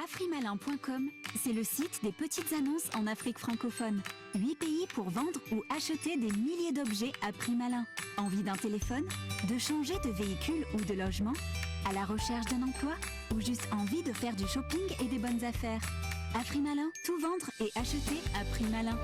Afrimalin.com, c'est le site des petites annonces en Afrique francophone. 8 pays pour vendre ou acheter des milliers d'objets à prix malin. Envie d'un téléphone, de changer de véhicule ou de logement, à la recherche d'un emploi ou juste envie de faire du shopping et des bonnes affaires. Afrimalin, tout vendre et acheter à prix malin.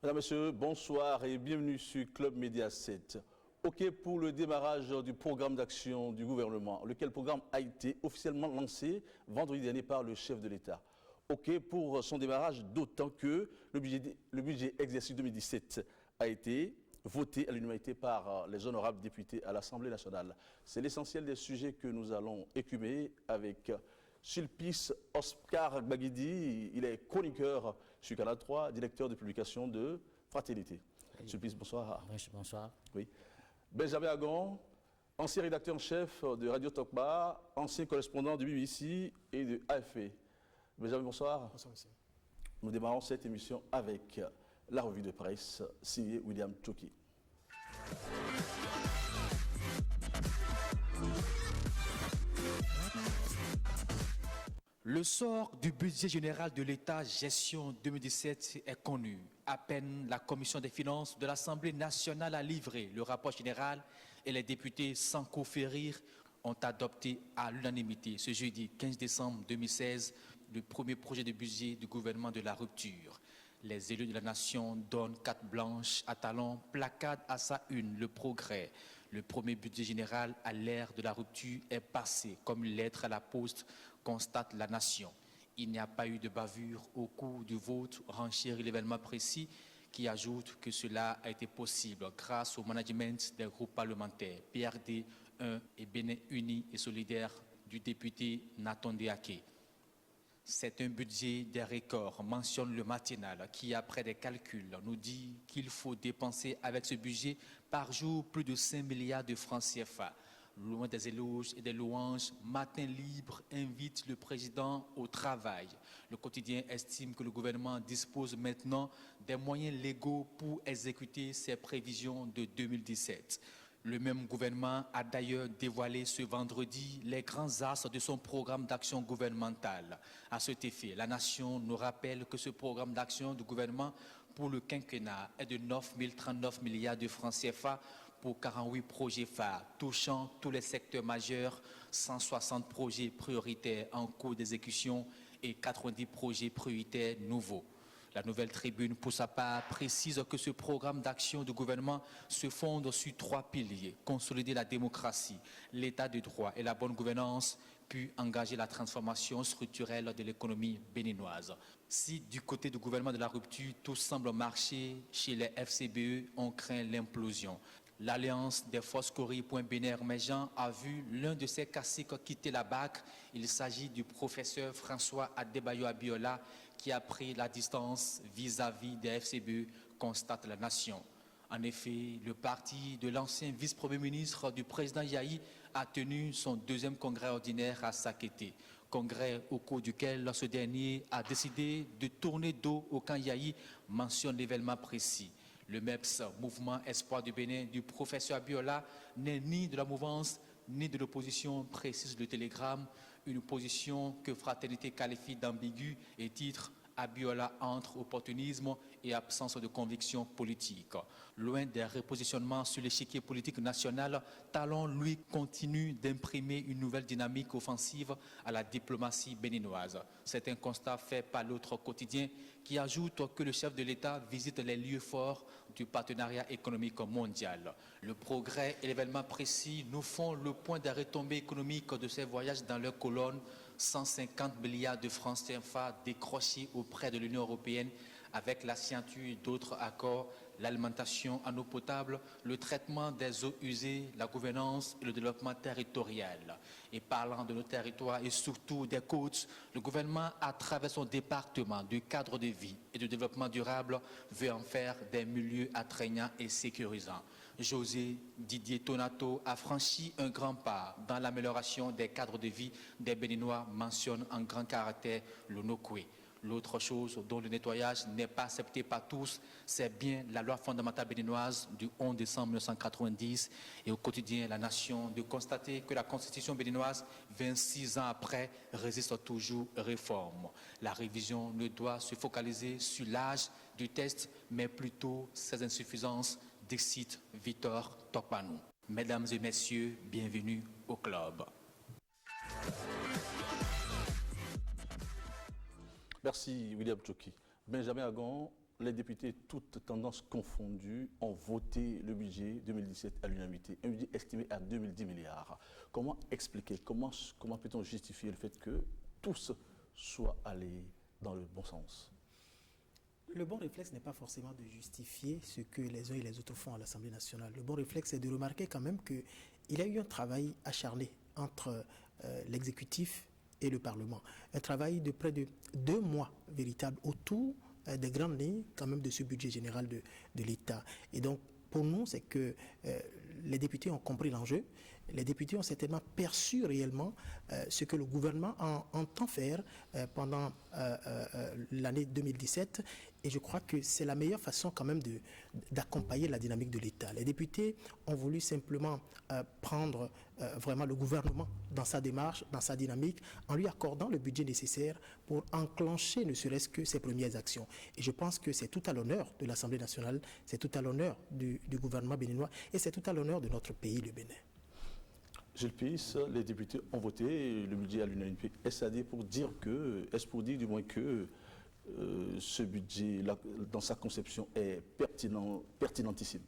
Mesdames, Messieurs, bonsoir et bienvenue sur Club Média 7. OK pour le démarrage du programme d'action du gouvernement, lequel programme a été officiellement lancé vendredi dernier par le chef de l'État. OK pour son démarrage, d'autant que le budget exercice 2017 a été voté à l'unanimité par les honorables députés à l'Assemblée nationale. C'est l'essentiel des sujets que nous allons écumer avec Sulpice Oscar Baguidi. Il est chroniqueur sur Canal 3, directeur de publication de Fraternité. Oui. Sulpice, bonsoir. Oui, bonsoir. Oui. Benjamin Agon, ancien rédacteur en chef de Radio Tokba, ancien correspondant de BBC et de AFP. Benjamin, bonsoir. Bonsoir, monsieur. Nous démarrons cette émission avec la revue de presse signée William Tchoki. Le sort du budget général de l'État gestion 2017 est connu. À peine la commission des finances de l'Assemblée nationale a livré le rapport général et les députés, sans conférir, ont adopté à l'unanimité ce jeudi 15 décembre 2016 le premier projet de budget du gouvernement de la rupture. Les élus de la nation donnent carte blanche à Talon, placade à sa une, le progrès. Le premier budget général à l'ère de la rupture est passé comme une lettre à la poste, constate la nation. Il n'y a pas eu de bavure au cours du vote, renchérit l'événement précis qui ajoute que cela a été possible grâce au management des groupes parlementaires PRD 1 et Bénin Uni et Solidaire du député Nathan Deake. C'est un budget des records, mentionne le matinal, qui, après des calculs, nous dit qu'il faut dépenser avec ce budget par jour plus de 5 milliards de francs CFA. Loin des éloges et des louanges, Matin Libre invite le président au travail. Le quotidien estime que le gouvernement dispose maintenant des moyens légaux pour exécuter ses prévisions de 2017. Le même gouvernement a d'ailleurs dévoilé ce vendredi les grands axes de son programme d'action gouvernementale. À cet effet, la nation nous rappelle que ce programme d'action du gouvernement pour le quinquennat est de 9 039 milliards de francs CFA pour 48 projets phares touchant tous les secteurs majeurs, 160 projets prioritaires en cours d'exécution et 90 projets prioritaires nouveaux. La Nouvelle Tribune, pour sa part, précise que ce programme d'action du gouvernement se fonde sur 3 piliers: consolider la démocratie, l'état de droit et la bonne gouvernance, puis engager la transformation structurelle de l'économie béninoise. Si du côté du gouvernement de la rupture, tout semble marcher, chez les FCBE, on craint l'implosion. L'Alliance des forces Cori.Bénin émergent a vu l'un de ses caciques quitter la BAC. Il s'agit du professeur François Adebayo Abiola qui a pris la distance vis-à-vis des FCBE, constate la nation. En effet, le parti de l'ancien vice-premier ministre du président Yahi a tenu son 2e congrès ordinaire à Sakété. Congrès au cours duquel ce dernier a décidé de tourner dos au camp Yahi, mentionne l'événement précis. Le MEPS, Mouvement Espoir du Bénin, du professeur Abiola, n'est ni de la mouvance ni de l'opposition, précise le Télégramme, une position que Fraternité qualifie d'ambiguë et titre Abiola entre opportunisme et absence de conviction politique. Loin des repositionnements sur l'échiquier politique national, Talon, lui, continue d'imprimer une nouvelle dynamique offensive à la diplomatie béninoise. C'est un constat fait par l'autre quotidien qui ajoute que le chef de l'État visite les lieux forts du partenariat économique mondial. Le progrès et l'événement précis nous font le point des retombées économiques de ces voyages dans leur colonne. 150 milliards de francs CFA décrochés auprès de l'Union européenne avec la signature d'autres accords, l'alimentation en eau potable, le traitement des eaux usées, la gouvernance et le développement territorial. Et parlant de nos territoires et surtout des côtes, le gouvernement, à travers son département du cadre de vie et du développement durable, veut en faire des milieux attrayants et sécurisants. José Didier Tonato a franchi un grand pas dans l'amélioration des cadres de vie des Béninois, mentionne en grand caractère le Nokwe. L'autre chose dont le nettoyage n'est pas accepté par tous, c'est bien la loi fondamentale béninoise du 11 décembre 1990 et au quotidien La Nation de constater que la constitution béninoise, 26 ans après, résiste toujours aux réformes. La révision ne doit se focaliser sur l'âge du test, mais plutôt ses insuffisances, décide Victor Tokpanou. Mesdames et messieurs, bienvenue au club. Merci William Tchoki. Benjamin Agon, les députés, toutes tendances confondues, ont voté le budget 2017 à l'unanimité, un budget estimé à 2010 milliards. Comment expliquer, comment peut-on justifier le fait que tous soient allés dans le bon sens? Le bon réflexe n'est pas forcément de justifier ce que les uns et les autres font à l'Assemblée nationale. Le bon réflexe, c'est de remarquer quand même qu'il y a eu un travail acharné entre l'exécutif et le Parlement. Un travail de près de 2 mois véritable autour des grandes lignes quand même de ce budget général de l'État. Et donc, pour nous, c'est que les députés ont compris l'enjeu. Les députés ont certainement perçu réellement ce que le gouvernement entend faire pendant l'année 2017. Et je crois que c'est la meilleure façon quand même d'accompagner la dynamique de l'État. Les députés ont voulu simplement prendre vraiment le gouvernement dans sa démarche, dans sa dynamique, en lui accordant le budget nécessaire pour enclencher ne serait-ce que ses premières actions. Et je pense que c'est tout à l'honneur de l'Assemblée nationale, c'est tout à l'honneur du gouvernement béninois et c'est tout à l'honneur de notre pays, le Bénin. Gilles Pisse, les députés ont voté le budget à l'unanimité. Est-ce pour dire du moins que ce budget, dans sa conception, est pertinentissime?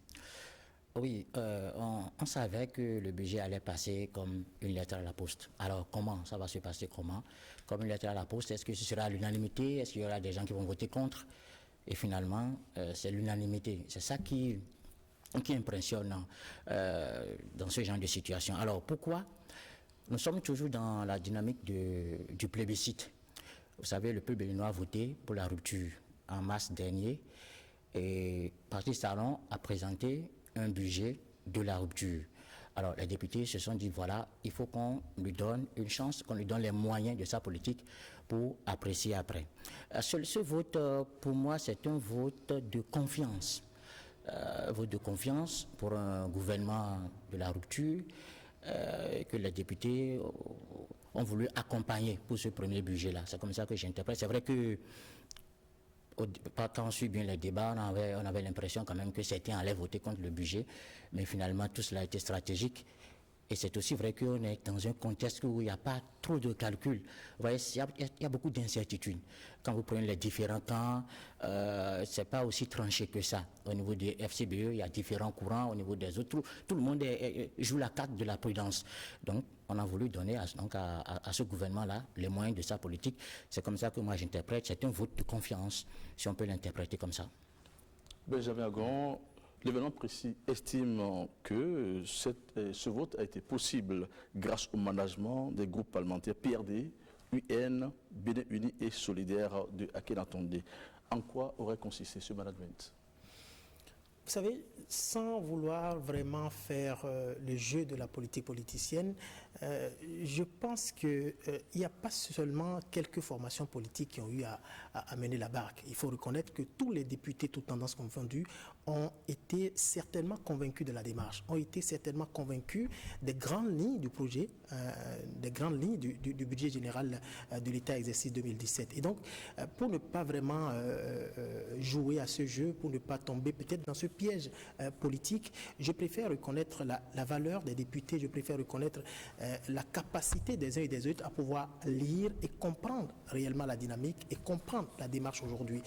Oui, on savait que le budget allait passer comme une lettre à la poste. Alors comment ça va se passer? Comment? Comme une lettre à la poste, est-ce que ce sera à l'unanimité? Est-ce qu'il y aura des gens qui vont voter contre? Et finalement, c'est l'unanimité. C'est ça qui impressionne dans ce genre de situation. Alors pourquoi? Nous sommes toujours dans la dynamique du plébiscite. Vous savez, le peuple béninois a voté pour la rupture en mars dernier et Patrice Talon a présenté un budget de la rupture. Alors les députés se sont dit, voilà, il faut qu'on lui donne une chance, qu'on lui donne les moyens de sa politique pour apprécier après. Ce vote, pour moi, c'est un vote de confiance. Vote de confiance pour un gouvernement de la rupture que les députés ont voulu accompagner pour ce premier budget-là. C'est comme ça que j'interprète. C'est vrai que quand on suit bien les débats, on avait l'impression quand même que certains allaient voter contre le budget, mais finalement tout cela a été stratégique. Et c'est aussi vrai qu'on est dans un contexte où il n'y a pas trop de calculs. Vous voyez, il y a beaucoup d'incertitudes. Quand vous prenez les différents camps, ce n'est pas aussi tranché que ça. Au niveau des FCBE, il y a différents courants. Au niveau des autres, tout le monde joue la carte de la prudence. Donc, on a voulu donner à ce gouvernement-là les moyens de sa politique. C'est comme ça que moi j'interprète. C'est un vote de confiance, si on peut l'interpréter comme ça. Benjamin Agon, l'événement précis estime que ce vote a été possible grâce au management des groupes parlementaires PRD, UN, Bénin Uni et Solidaire de Akhenatonde. En quoi aurait consisté ce management? Vous savez, sans vouloir vraiment faire le jeu de la politique politicienne, Je pense qu'il n'y a pas seulement quelques formations politiques qui ont eu à mener la barque. Il faut reconnaître que tous les députés, toutes tendances confondues, ont été certainement convaincus de la démarche, ont été certainement convaincus des grandes lignes du projet, des grandes lignes du budget général de l'État exercice 2017. Et donc, pour ne pas vraiment jouer à ce jeu, pour ne pas tomber peut-être dans ce piège politique, je préfère reconnaître la valeur des députés, je préfère reconnaître la capacité des uns et des autres à pouvoir lire et comprendre réellement la dynamique et comprendre la démarche aujourd'hui.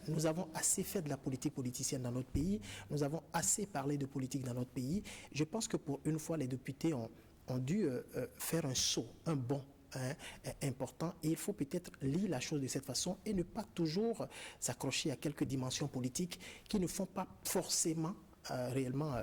Nous avons assez fait de la politique politicienne dans notre pays, nous avons assez parlé de politique dans notre pays. Je pense que pour une fois, les députés ont dû faire un saut, un bond important, et il faut peut-être lire la chose de cette façon et ne pas toujours s'accrocher à quelques dimensions politiques qui ne font pas forcément réellement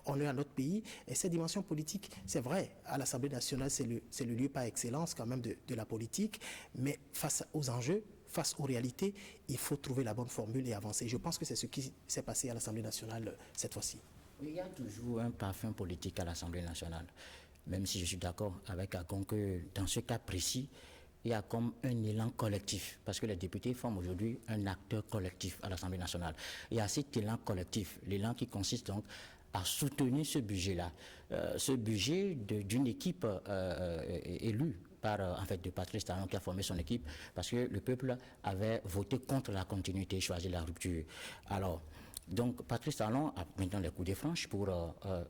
honneur à notre pays. Et cette dimension politique, c'est vrai, à l'Assemblée nationale, c'est le lieu par excellence quand même de la politique, mais face aux enjeux, face aux réalités, il faut trouver la bonne formule et avancer. Je pense que c'est ce qui s'est passé à l'Assemblée nationale cette fois-ci. Il y a toujours un parfum politique à l'Assemblée nationale, même si je suis d'accord avec Agon que dans ce cas précis, il y a comme un élan collectif, parce que les députés forment aujourd'hui un acteur collectif à l'Assemblée nationale. Il y a cet élan collectif, l'élan qui consiste donc à soutenir ce budget-là, ce budget d'une équipe élue par, en fait, de Patrice Talon qui a formé son équipe, parce que le peuple avait voté contre la continuité, choisi la rupture. Alors, donc, Patrice Talon a maintenant les coups de franche pour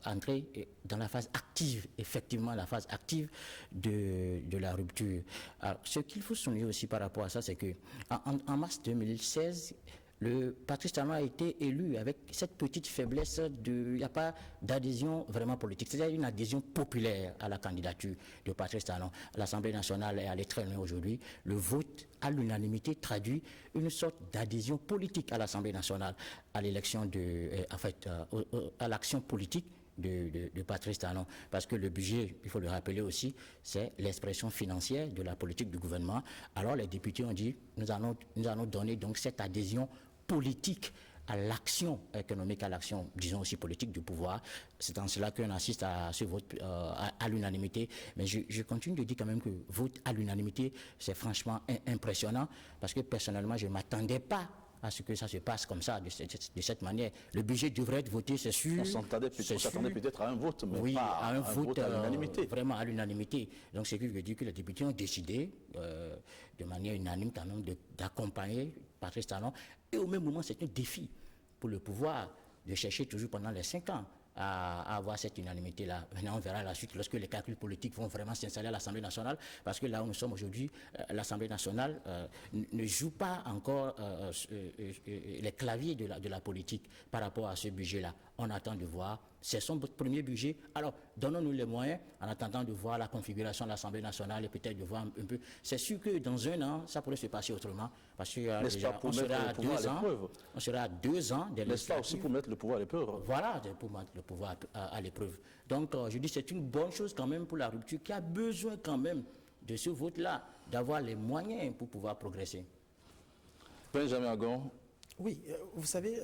entrer dans la phase active, effectivement la phase active de la rupture. Alors, ce qu'il faut souligner aussi par rapport à ça, c'est que en mars 2016, le Patrice Talon a été élu avec cette petite faiblesse il n'y a pas d'adhésion vraiment politique, c'est-à-dire une adhésion populaire à la candidature de Patrice Talon. L'Assemblée nationale est allée très loin aujourd'hui. Le vote à l'unanimité traduit une sorte d'adhésion politique à l'Assemblée nationale, à l'élection à l'action politique de Patrice Talon, parce que le budget, il faut le rappeler aussi, c'est l'expression financière de la politique du gouvernement. Alors les députés ont dit, nous allons donner donc cette adhésion politique à l'action économique, à l'action, disons aussi politique du pouvoir. C'est en cela qu'on assiste à ce vote à l'unanimité. Mais je continue de dire quand même que vote à l'unanimité, c'est franchement impressionnant, parce que personnellement, je ne m'attendais pas à ce que ça se passe comme ça, de cette manière. Le budget devrait être voté, c'est sûr. On s'attendait peut-être à un vote, mais oui, pas à un vote à l'unanimité. Vraiment à l'unanimité. Donc, c'est que je veux dire que les députés ont décidé, de manière unanime quand même, d'accompagner Patrice Talon. Et au même moment, c'est un défi pour le pouvoir de chercher toujours pendant les 5 ans à avoir cette unanimité-là. Maintenant, on verra la suite lorsque les calculs politiques vont vraiment s'installer à l'Assemblée nationale, parce que là où nous sommes aujourd'hui, l'Assemblée nationale ne joue pas encore les claviers de la politique par rapport à ce budget-là. On attend de voir. C'est son premier budget. Alors, donnons-nous les moyens, en attendant de voir la configuration de l'Assemblée nationale et peut-être de voir un peu. C'est sûr que dans un an, ça pourrait se passer autrement. Parce que déjà, on sera à 2 ans. On sera à 2 ans de N'est-ce pas aussi pour mettre le pouvoir à l'épreuve? Voilà, pour mettre le pouvoir à l'épreuve. Donc, je dis c'est une bonne chose quand même pour la rupture qui a besoin quand même de ce vote-là, d'avoir les moyens pour pouvoir progresser. Benjamin Agon. Oui, vous savez,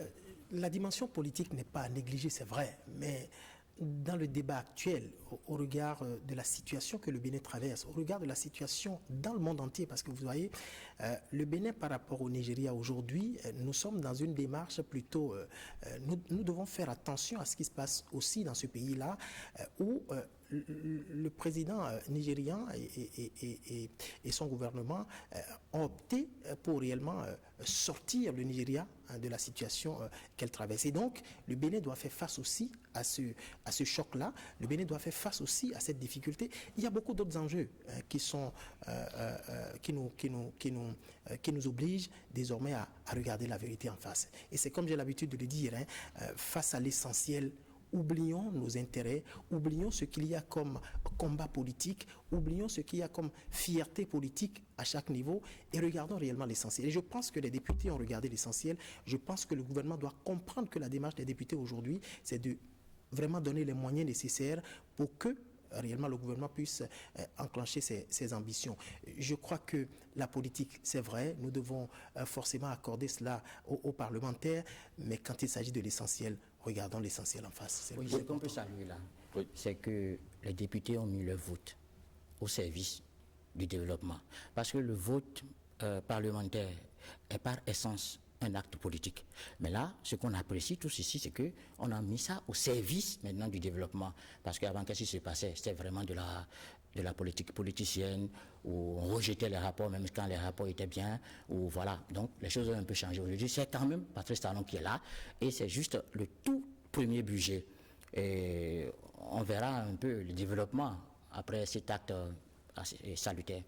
la dimension politique n'est pas à négliger, c'est vrai, mais dans le débat actuel, au regard de la situation que le Bénin traverse, au regard de la situation dans le monde entier, parce que vous voyez, le Bénin par rapport au Nigeria aujourd'hui, nous sommes dans une démarche plutôt... nous devons faire attention à ce qui se passe aussi dans ce pays-là, où le président nigérian et son gouvernement ont opté pour réellement sortir le Nigeria de la situation qu'elle traverse. Et donc, le Bénin doit faire face aussi à ce choc-là. Le Bénin doit faire face aussi à cette difficulté. Il y a beaucoup d'autres enjeux qui nous obligent désormais à regarder la vérité en face. Et c'est comme j'ai l'habitude de le dire, face à l'essentiel, oublions nos intérêts, oublions ce qu'il y a comme combat politique, oublions ce qu'il y a comme fierté politique à chaque niveau et regardons réellement l'essentiel. Et je pense que les députés ont regardé l'essentiel. Je pense que le gouvernement doit comprendre que la démarche des députés aujourd'hui, c'est de vraiment donner les moyens nécessaires pour que réellement le gouvernement puisse enclencher ses ambitions. Je crois que la politique, c'est vrai, nous devons forcément accorder cela aux parlementaires, mais quand il s'agit de l'essentiel, regardons l'essentiel en face. Oui, ce qu'on peut saluer là, c'est que les députés ont mis le vote au service du développement. Parce que le vote parlementaire est par essence un acte politique. Mais là, ce qu'on apprécie tous ici, c'est qu'on a mis ça au service maintenant du développement. Parce qu'avant, qu'est-ce qui se passait? C'était vraiment de la politique politicienne, où on rejetait les rapports, même quand les rapports étaient bien, ou voilà. Donc, les choses ont un peu changé. Aujourd'hui, c'est quand même Patrice Talon qui est là, et c'est juste le tout premier budget. Et on verra un peu le développement après cet acte salutaire.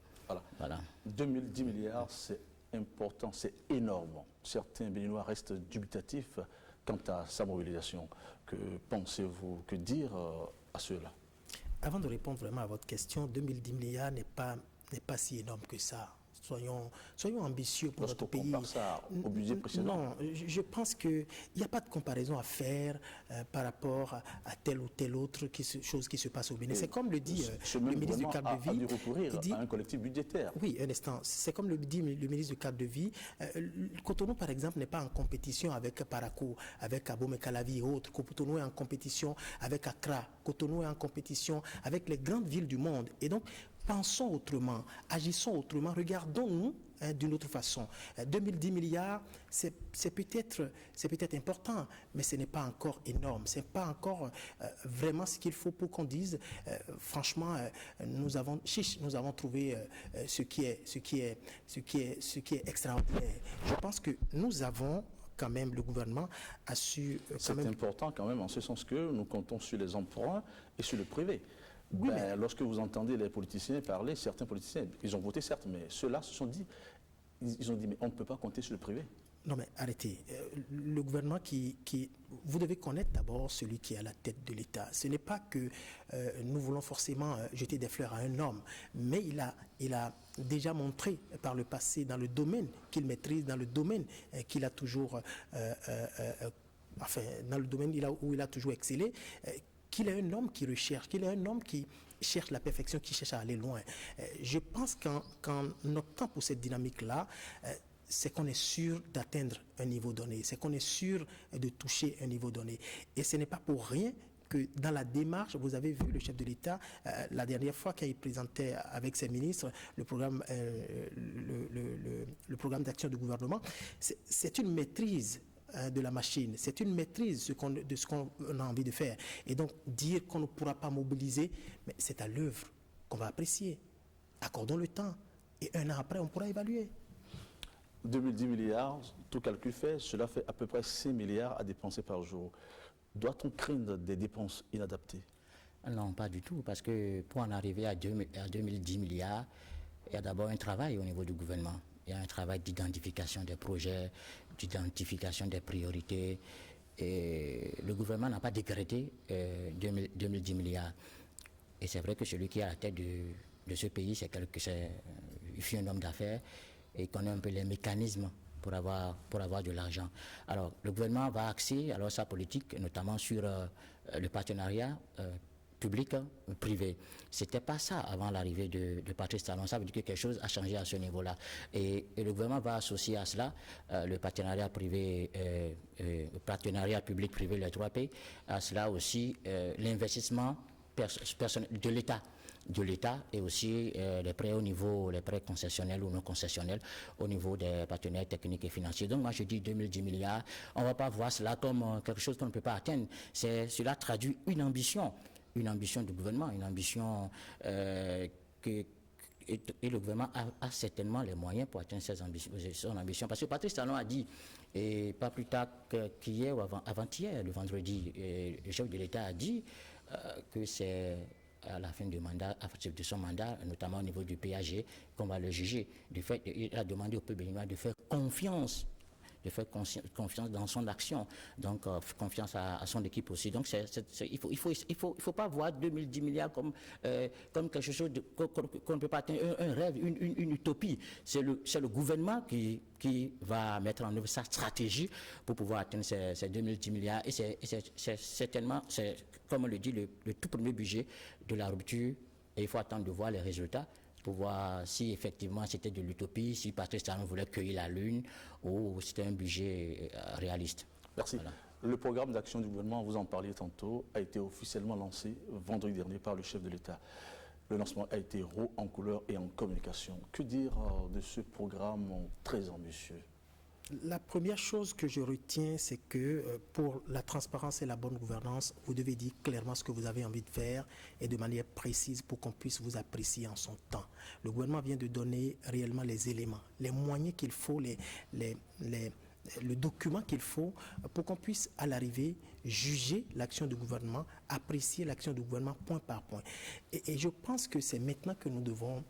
Voilà. 2010 milliards, c'est important, c'est énorme. Certains Béninois restent dubitatifs quant à sa mobilisation. Que pensez-vous, que dire à ceux-là? Avant de répondre vraiment à votre question, 2010 milliards n'est pas si énorme que ça. Soyons ambitieux pour notre pays. Lorsqu'on compare ça au budget précédent. Non, je pense qu'il n'y a pas de comparaison à faire par rapport à telle ou telle autre chose qui se passe au Bénin. C'est comme le dit le ministre du cadre de vie. Il a dû recourir à un collectif budgétaire. Oui, un instant. C'est comme le dit le ministre du cadre de vie. Cotonou, par exemple, n'est pas en compétition avec Parakou, avec Abomey-Calavi et autres. Cotonou est en compétition avec Accra. Cotonou est en compétition avec les grandes villes du monde. Et donc, pensons autrement, agissons autrement, regardons-nous d'une autre façon. 2010 milliards, c'est peut-être important, mais ce n'est pas encore énorme. Ce n'est pas encore vraiment ce qu'il faut pour qu'on dise, franchement, nous avons trouvé ce qui est extraordinaire. Je pense que nous avons quand même, le gouvernement a su... C'est important quand même en ce sens que nous comptons sur les emprunts et sur le privé. Oui, mais lorsque vous entendez les politiciens parler, certains politiciens, ils ont voté certes, mais ceux-là se sont dit, ils ont dit, mais on ne peut pas compter sur le privé. Non mais arrêtez, le gouvernement vous devez connaître d'abord celui qui est à la tête de l'État. Ce n'est pas que nous voulons forcément jeter des fleurs à un homme, mais il a déjà montré par le passé dans le domaine qu'il maîtrise, dans le domaine qu'il a toujours, dans le domaine où il a toujours excellé, qu'il est un homme qui recherche, qu'il est un homme qui cherche la perfection, qui cherche à aller loin. Je pense qu'en optant pour cette dynamique-là, c'est qu'on est sûr d'atteindre un niveau donné, c'est qu'on est sûr de toucher un niveau donné. Et ce n'est pas pour rien que dans la démarche, vous avez vu le chef de l'État, la dernière fois qu'il présentait avec ses ministres le programme d'action du gouvernement, c'est une maîtrise de la machine, c'est une maîtrise de ce qu'on a envie de faire. Et donc, dire qu'on ne pourra pas mobiliser, mais c'est à l'œuvre qu'on va apprécier. Accordons le temps. Et un an après, on pourra évaluer. 2010 milliards, tout calcul fait, cela fait à peu près 6 milliards à dépenser par jour. Doit-on craindre des dépenses inadaptées? Non, pas du tout, parce que pour en arriver à 2010 milliards, il y a d'abord un travail au niveau du gouvernement. Il y a un travail d'identification des projets, d'identification des priorités. Et le gouvernement n'a pas décrété 2010 milliards. Et c'est vrai que celui qui est à la tête de ce pays, il fut un homme d'affaires et il connaît un peu les mécanismes pour avoir de l'argent. Alors, le gouvernement va axer sa politique, notamment sur le partenariat public-privé. C'était pas ça avant l'arrivée de Patrice Talon. Ça veut dire que quelque chose a changé à ce niveau-là. Et le gouvernement va associer à cela le partenariat public-privé, les 3P, à cela aussi l'investissement de l'État et aussi les prêts les prêts concessionnels ou non concessionnels au niveau des partenaires techniques et financiers. Donc moi je dis 2010 milliards, on ne va pas voir cela comme quelque chose qu'on ne peut pas atteindre. Cela traduit une ambition du gouvernement, une ambition et le gouvernement a certainement les moyens pour atteindre son ambition. Parce que Patrice Talon a dit, et pas plus tard qu'hier ou avant-hier, le vendredi, le chef de l'État a dit que c'est à la fin de son mandat, notamment au niveau du PAG, qu'on va le juger. Du fait, il a demandé au peuple béninois de faire confiance dans son action, donc confiance à son équipe aussi. Donc il faut pas voir 2010 milliards comme quelque chose qu'on ne peut pas atteindre, un rêve, une utopie. C'est le gouvernement qui va mettre en œuvre sa stratégie pour pouvoir atteindre ces 2010 milliards. Et c'est certainement, comme on le dit, le tout premier budget de la rupture. Et il faut attendre de voir les résultats pour voir si effectivement c'était de l'utopie, si Patrice Talon voulait cueillir la lune ou c'était un budget réaliste. Merci. Voilà. Le programme d'action du gouvernement, vous en parliez tantôt, a été officiellement lancé vendredi dernier par le chef de l'État. Le lancement a été haut en couleur et en communication. Que dire de ce programme très ambitieux? La première chose que je retiens, c'est que pour la transparence et la bonne gouvernance, vous devez dire clairement ce que vous avez envie de faire et de manière précise pour qu'on puisse vous apprécier en son temps. Le gouvernement vient de donner réellement les éléments, les moyens qu'il faut, le document qu'il faut pour qu'on puisse à l'arrivée juger l'action du gouvernement, apprécier l'action du gouvernement point par point. Et je pense que c'est maintenant que nous devons,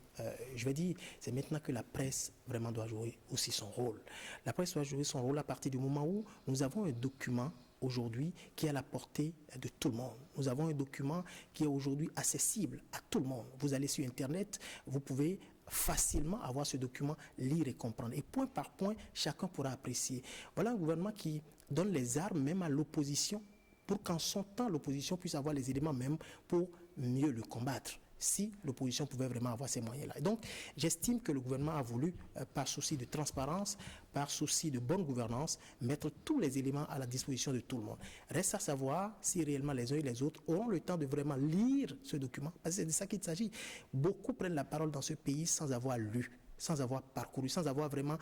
c'est maintenant que la presse vraiment doit jouer aussi son rôle. La presse doit jouer son rôle à partir du moment où nous avons un document aujourd'hui qui est à la portée de tout le monde. Nous avons un document qui est aujourd'hui accessible à tout le monde. Vous allez sur Internet, vous pouvez facilement avoir ce document, lire et comprendre. Et point par point, chacun pourra apprécier. Voilà un gouvernement qui donne les armes même à l'opposition pour qu'en son temps, l'opposition puisse avoir les éléments même pour mieux le combattre, si l'opposition pouvait vraiment avoir ces moyens-là. Et donc, j'estime que le gouvernement a voulu, par souci de transparence, par souci de bonne gouvernance, mettre tous les éléments à la disposition de tout le monde. Reste à savoir si réellement les uns et les autres auront le temps de vraiment lire ce document, parce que c'est de ça qu'il s'agit. Beaucoup prennent la parole dans ce pays sans avoir lu, sans avoir parcouru, sans avoir vraiment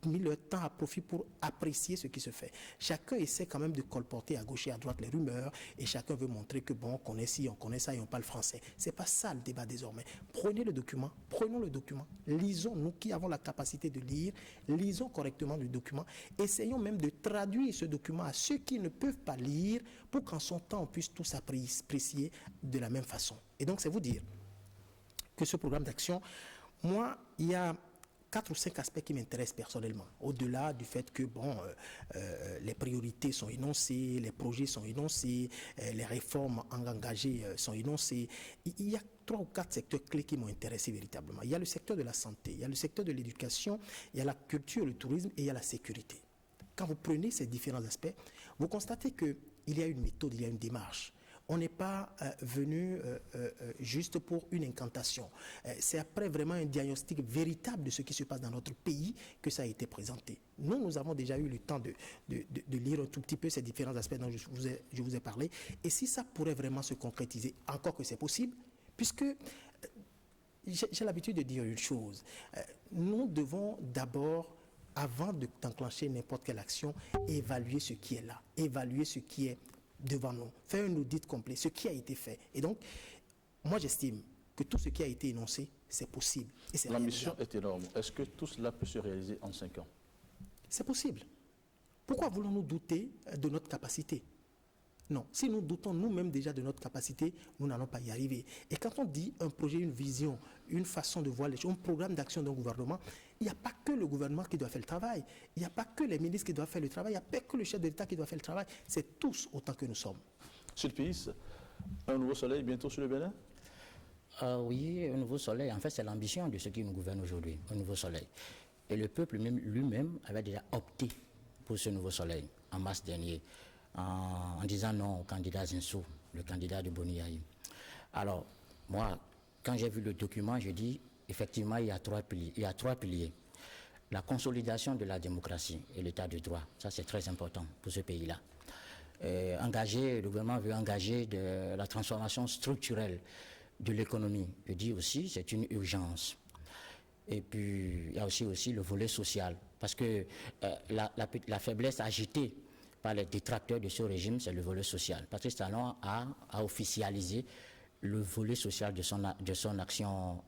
mis le temps à profit pour apprécier ce qui se fait. Chacun essaie quand même de colporter à gauche et à droite les rumeurs et chacun veut montrer que bon, on connaît ci, on connaît ça et on parle français. C'est pas ça le débat désormais. Prenez le document, prenons le document, lisons, nous qui avons la capacité de lire, lisons correctement le document, essayons même de traduire ce document à ceux qui ne peuvent pas lire pour qu'en son temps on puisse tous apprécier de la même façon. Et donc c'est vous dire que ce programme d'action, moi, il y a 4 ou 5 aspects qui m'intéressent personnellement. Au-delà du fait que, les priorités sont énoncées, les projets sont énoncés, les réformes engagées sont énoncées. Il y a 3 ou 4 secteurs clés qui m'ont intéressé véritablement. Il y a le secteur de la santé, il y a le secteur de l'éducation, il y a la culture, le tourisme et il y a la sécurité. Quand vous prenez ces différents aspects, vous constatez qu'il y a une méthode, il y a une démarche. On n'est pas venu juste pour une incantation. C'est après vraiment un diagnostic véritable de ce qui se passe dans notre pays que ça a été présenté. Nous avons déjà eu le temps de lire un tout petit peu ces différents aspects dont je vous ai parlé. Et si ça pourrait vraiment se concrétiser, encore que c'est possible, puisque j'ai l'habitude de dire une chose. Nous devons d'abord, avant d'enclencher n'importe quelle action, évaluer ce qui est là, évaluer ce qui est devant nous, faire un audit complet, ce qui a été fait. Et donc, moi j'estime que tout ce qui a été énoncé, c'est possible. L'ambition est énorme. Est-ce que tout cela peut se réaliser en 5 ans? C'est possible. Pourquoi voulons-nous douter de notre capacité? Non, si nous doutons nous-mêmes déjà de notre capacité, nous n'allons pas y arriver. Et quand on dit un projet, une vision, une façon de voir les choses, un programme d'action d'un gouvernement, il n'y a pas que le gouvernement qui doit faire le travail. Il n'y a pas que les ministres qui doivent faire le travail. Il n'y a pas que le chef de l'État qui doit faire le travail. C'est tous autant que nous sommes. Sur le pays, un nouveau soleil bientôt sur le Bénin? Oui, un nouveau soleil. En fait, c'est l'ambition de ceux qui nous gouvernent aujourd'hui, un nouveau soleil. Et le peuple lui-même avait déjà opté pour ce nouveau soleil en mars dernier, en disant non au candidat Zinsou, le candidat de Boni Yayi. Alors, moi, quand j'ai vu le document, je dis, effectivement, il y a 3 piliers. La consolidation de la démocratie et l'état de droit, ça c'est très important pour ce pays-là. Le gouvernement veut engager de la transformation structurelle de l'économie. Je dis aussi, c'est une urgence. Et puis, il y a aussi le volet social, parce que la faiblesse agitée par les détracteurs de ce régime, c'est le volet social. Patrice Talon a officialisé le volet social de son action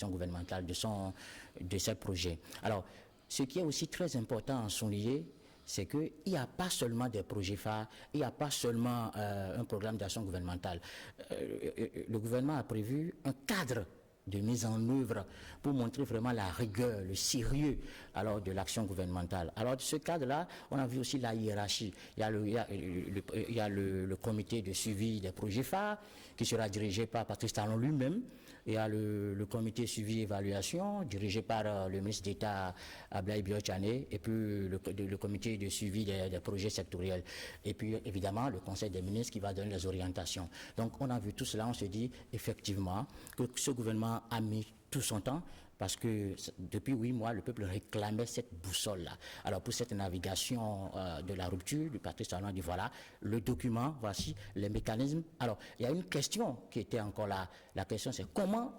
gouvernementale, de ses projets. Alors, ce qui est aussi très important à souligner, c'est qu'il n'y a pas seulement des projets phares, il n'y a pas seulement un programme d'action gouvernementale. Le gouvernement a prévu un cadre de mise en œuvre pour montrer vraiment la rigueur, le sérieux de l'action gouvernementale. Alors, de ce cadre-là, on a vu aussi la hiérarchie. Il y a le comité de suivi des projets phares qui sera dirigé par Patrice Talon lui-même. Il y a le comité suivi-évaluation dirigé par le ministre d'État Ablaye Biotchane et puis le comité de suivi des projets sectoriels. Et puis évidemment le conseil des ministres qui va donner les orientations. Donc on a vu tout cela, on se dit effectivement que ce gouvernement a mis tout son temps Parce que depuis 8 mois, le peuple réclamait cette boussole-là. Alors pour cette navigation de la rupture, le Patrice Talon a dit voilà, le document, voici les mécanismes. Alors il y a une question qui était encore là. La question c'est comment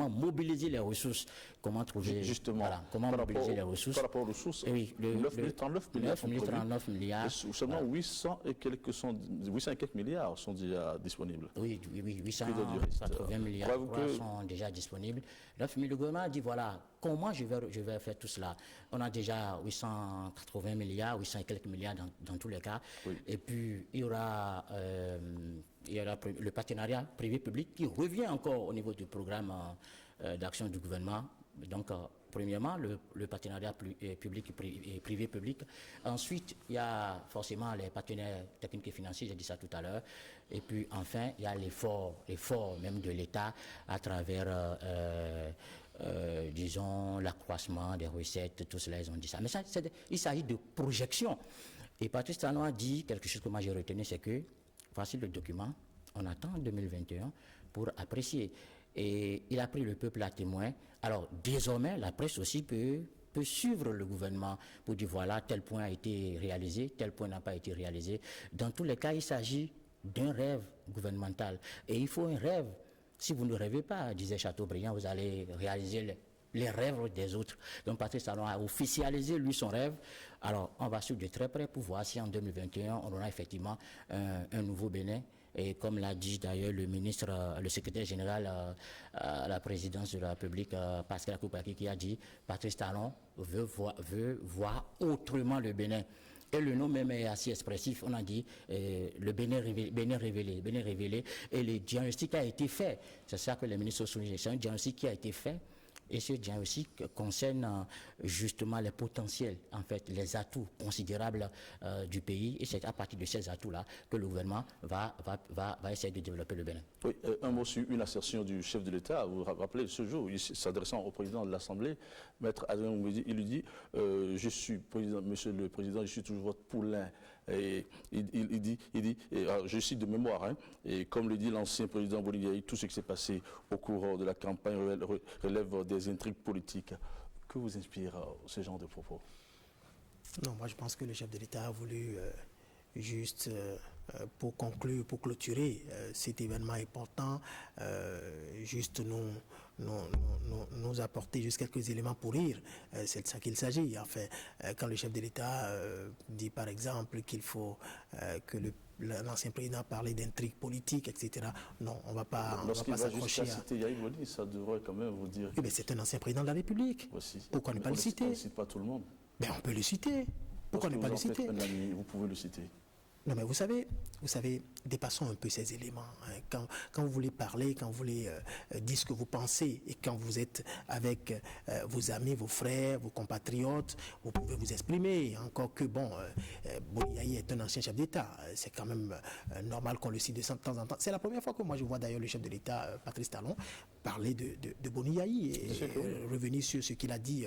mobiliser les ressources. Comment trouver, justement, voilà, comment mobiliser les ressources. Par rapport aux ressources, oui, 9 039 milliards. Et seulement 800 et quelques milliards sont déjà disponibles. Oui, 880 milliards sont déjà disponibles. Le gouvernement a dit voilà, comment je vais faire tout cela. On a déjà 880 milliards, 800 et quelques milliards dans tous les cas. Oui. Et puis il y aura le partenariat privé-public qui revient encore au niveau du programme d'action du gouvernement. Donc, premièrement, le partenariat public et privé-public. Ensuite, il y a forcément les partenaires techniques et financiers, j'ai dit ça tout à l'heure. Et puis, enfin, il y a l'effort même de l'État à travers, disons, l'accroissement des recettes, tout cela, ils ont dit ça. Mais ça, il s'agit de projection. Et Patrice Talon a dit quelque chose que moi j'ai retenu, c'est que, voici le document, on attend en 2021 pour apprécier. Et il a pris le peuple à témoin. Alors, désormais, la presse aussi peut suivre le gouvernement pour dire voilà, tel point a été réalisé, tel point n'a pas été réalisé. Dans tous les cas, il s'agit d'un rêve gouvernemental. Et il faut un rêve. Si vous ne rêvez pas, disait Chateaubriand, vous allez réaliser les rêves des autres. Donc, Patrice Talon a officialisé, lui, son rêve. Alors, on va suivre de très près pour voir si en 2021, on aura effectivement un nouveau Bénin. Et comme l'a dit d'ailleurs le ministre, le secrétaire général à la présidence de la République, Pascal Koupaki, qui a dit Patrice Talon veut voir autrement le Bénin. Et le nom même est assez expressif. On a dit le Bénin révélé. Et le diagnostic a été fait. C'est ça que les ministres ont souligné. C'est un diagnostic qui a été fait. Et ce diagnostic concerne justement les potentiels, en fait, les atouts considérables du pays. Et c'est à partir de ces atouts-là que le gouvernement va essayer de développer le Bénin. Oui, un mot sur une assertion du chef de l'État. Vous vous rappelez ce jour, s'adressant au président de l'Assemblée, Maître Adrien Ngouedi, il lui dit je suis président, monsieur le président, je suis toujours votre poulain. Et il dit alors, je cite de mémoire, hein, et comme le dit l'ancien président Boniaï, tout ce qui s'est passé au cours de la campagne relève des intrigues politiques. Que vous inspire ce genre de propos? Non, moi je pense que le chef de l'État a voulu juste pour conclure, pour clôturer cet événement important, juste nous apporter juste quelques éléments pour rire. C'est de ça qu'il s'agit. Enfin, quand le chef de l'État dit par exemple qu'il faut que l'ancien président parlait d'intrigue politique, etc. Non, on ne va pas s'accrocher à... citer Yahi Boni, ça devrait quand même vous dire... Mais c'est un ancien président de la République. Aussi. Pourquoi ne pas le citer? On ne cite pas tout le monde. Mais on peut le citer. Pourquoi ne pas le citer? Vous pouvez le citer. Non, mais vous savez, dépassons un peu ces éléments. Hein. Quand vous voulez parler, quand vous voulez dire ce que vous pensez, et quand vous êtes avec vos amis, vos frères, vos compatriotes, vous pouvez vous exprimer. Encore que, Boniaï est un ancien chef d'État. C'est quand même normal qu'on le cite de temps en temps. C'est la première fois que moi je vois d'ailleurs le chef de l'État, Patrice Talon, parler de Boniaï et revenir sur ce qu'il a dit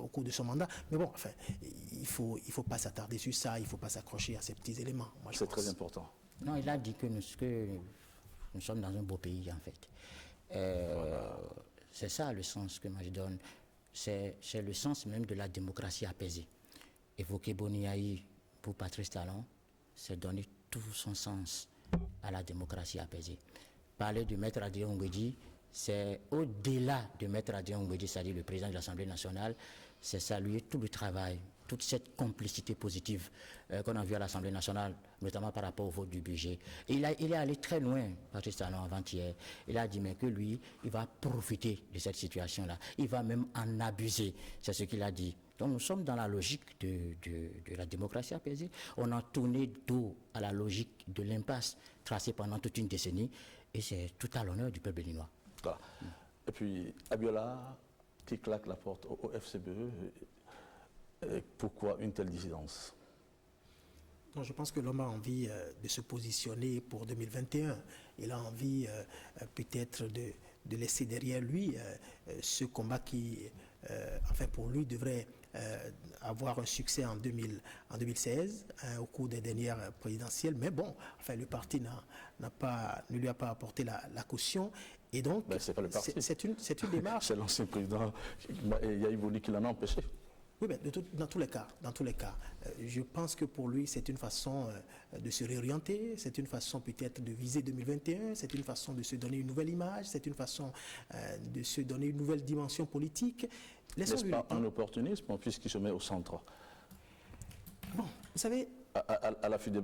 au cours de son mandat. Mais bon, enfin, il faut pas s'attarder sur ça, il ne faut pas s'accrocher à ces petits éléments. C'est très important. Non, il a dit que nous sommes dans un beau pays, en fait. C'est ça le sens que moi je donne. C'est le sens même de la démocratie apaisée. Évoquer Boniaï pour Patrice Talon, c'est donner tout son sens à la démocratie apaisée. Parler de Maître Adrien Ngouedi, c'est au-delà de Maître Adrien Ngouedi, c'est-à-dire le président de l'Assemblée nationale, c'est saluer tout le travail, toute cette complicité positive qu'on a vue à l'Assemblée nationale, notamment par rapport au vote du budget. Et il est allé très loin, Patrice Talon, avant-hier. Il a dit mais que lui, il va profiter de cette situation-là. Il va même en abuser. C'est ce qu'il a dit. Donc nous sommes dans la logique de la démocratie apaisée. On a tourné dos à la logique de l'impasse tracée pendant toute une décennie. Et c'est tout à l'honneur du peuple béninois. Voilà. Et puis Abiola qui claque la porte au FCBE. Pourquoi une telle dissidence? Non, je pense que l'homme a envie de se positionner pour 2021. Il a envie peut-être de laisser derrière lui ce combat qui, enfin pour lui, devrait avoir un succès en 2016 au cours des dernières présidentielles. Mais bon, enfin, le parti ne lui a pas apporté la caution. Et donc, Ben, c'est pas le parti. c'est une démarche. C'est l'ancien président Yahi Boni qui l'en a empêché. Oui, mais dans tous les cas, je pense que pour lui, c'est une façon de se réorienter, c'est une façon peut-être de viser 2021, c'est une façon de se donner une nouvelle image, c'est une façon de se donner une nouvelle dimension politique. N'est-ce pas un opportunisme puisqu'il se met au centre? Bon, vous savez, à la fin des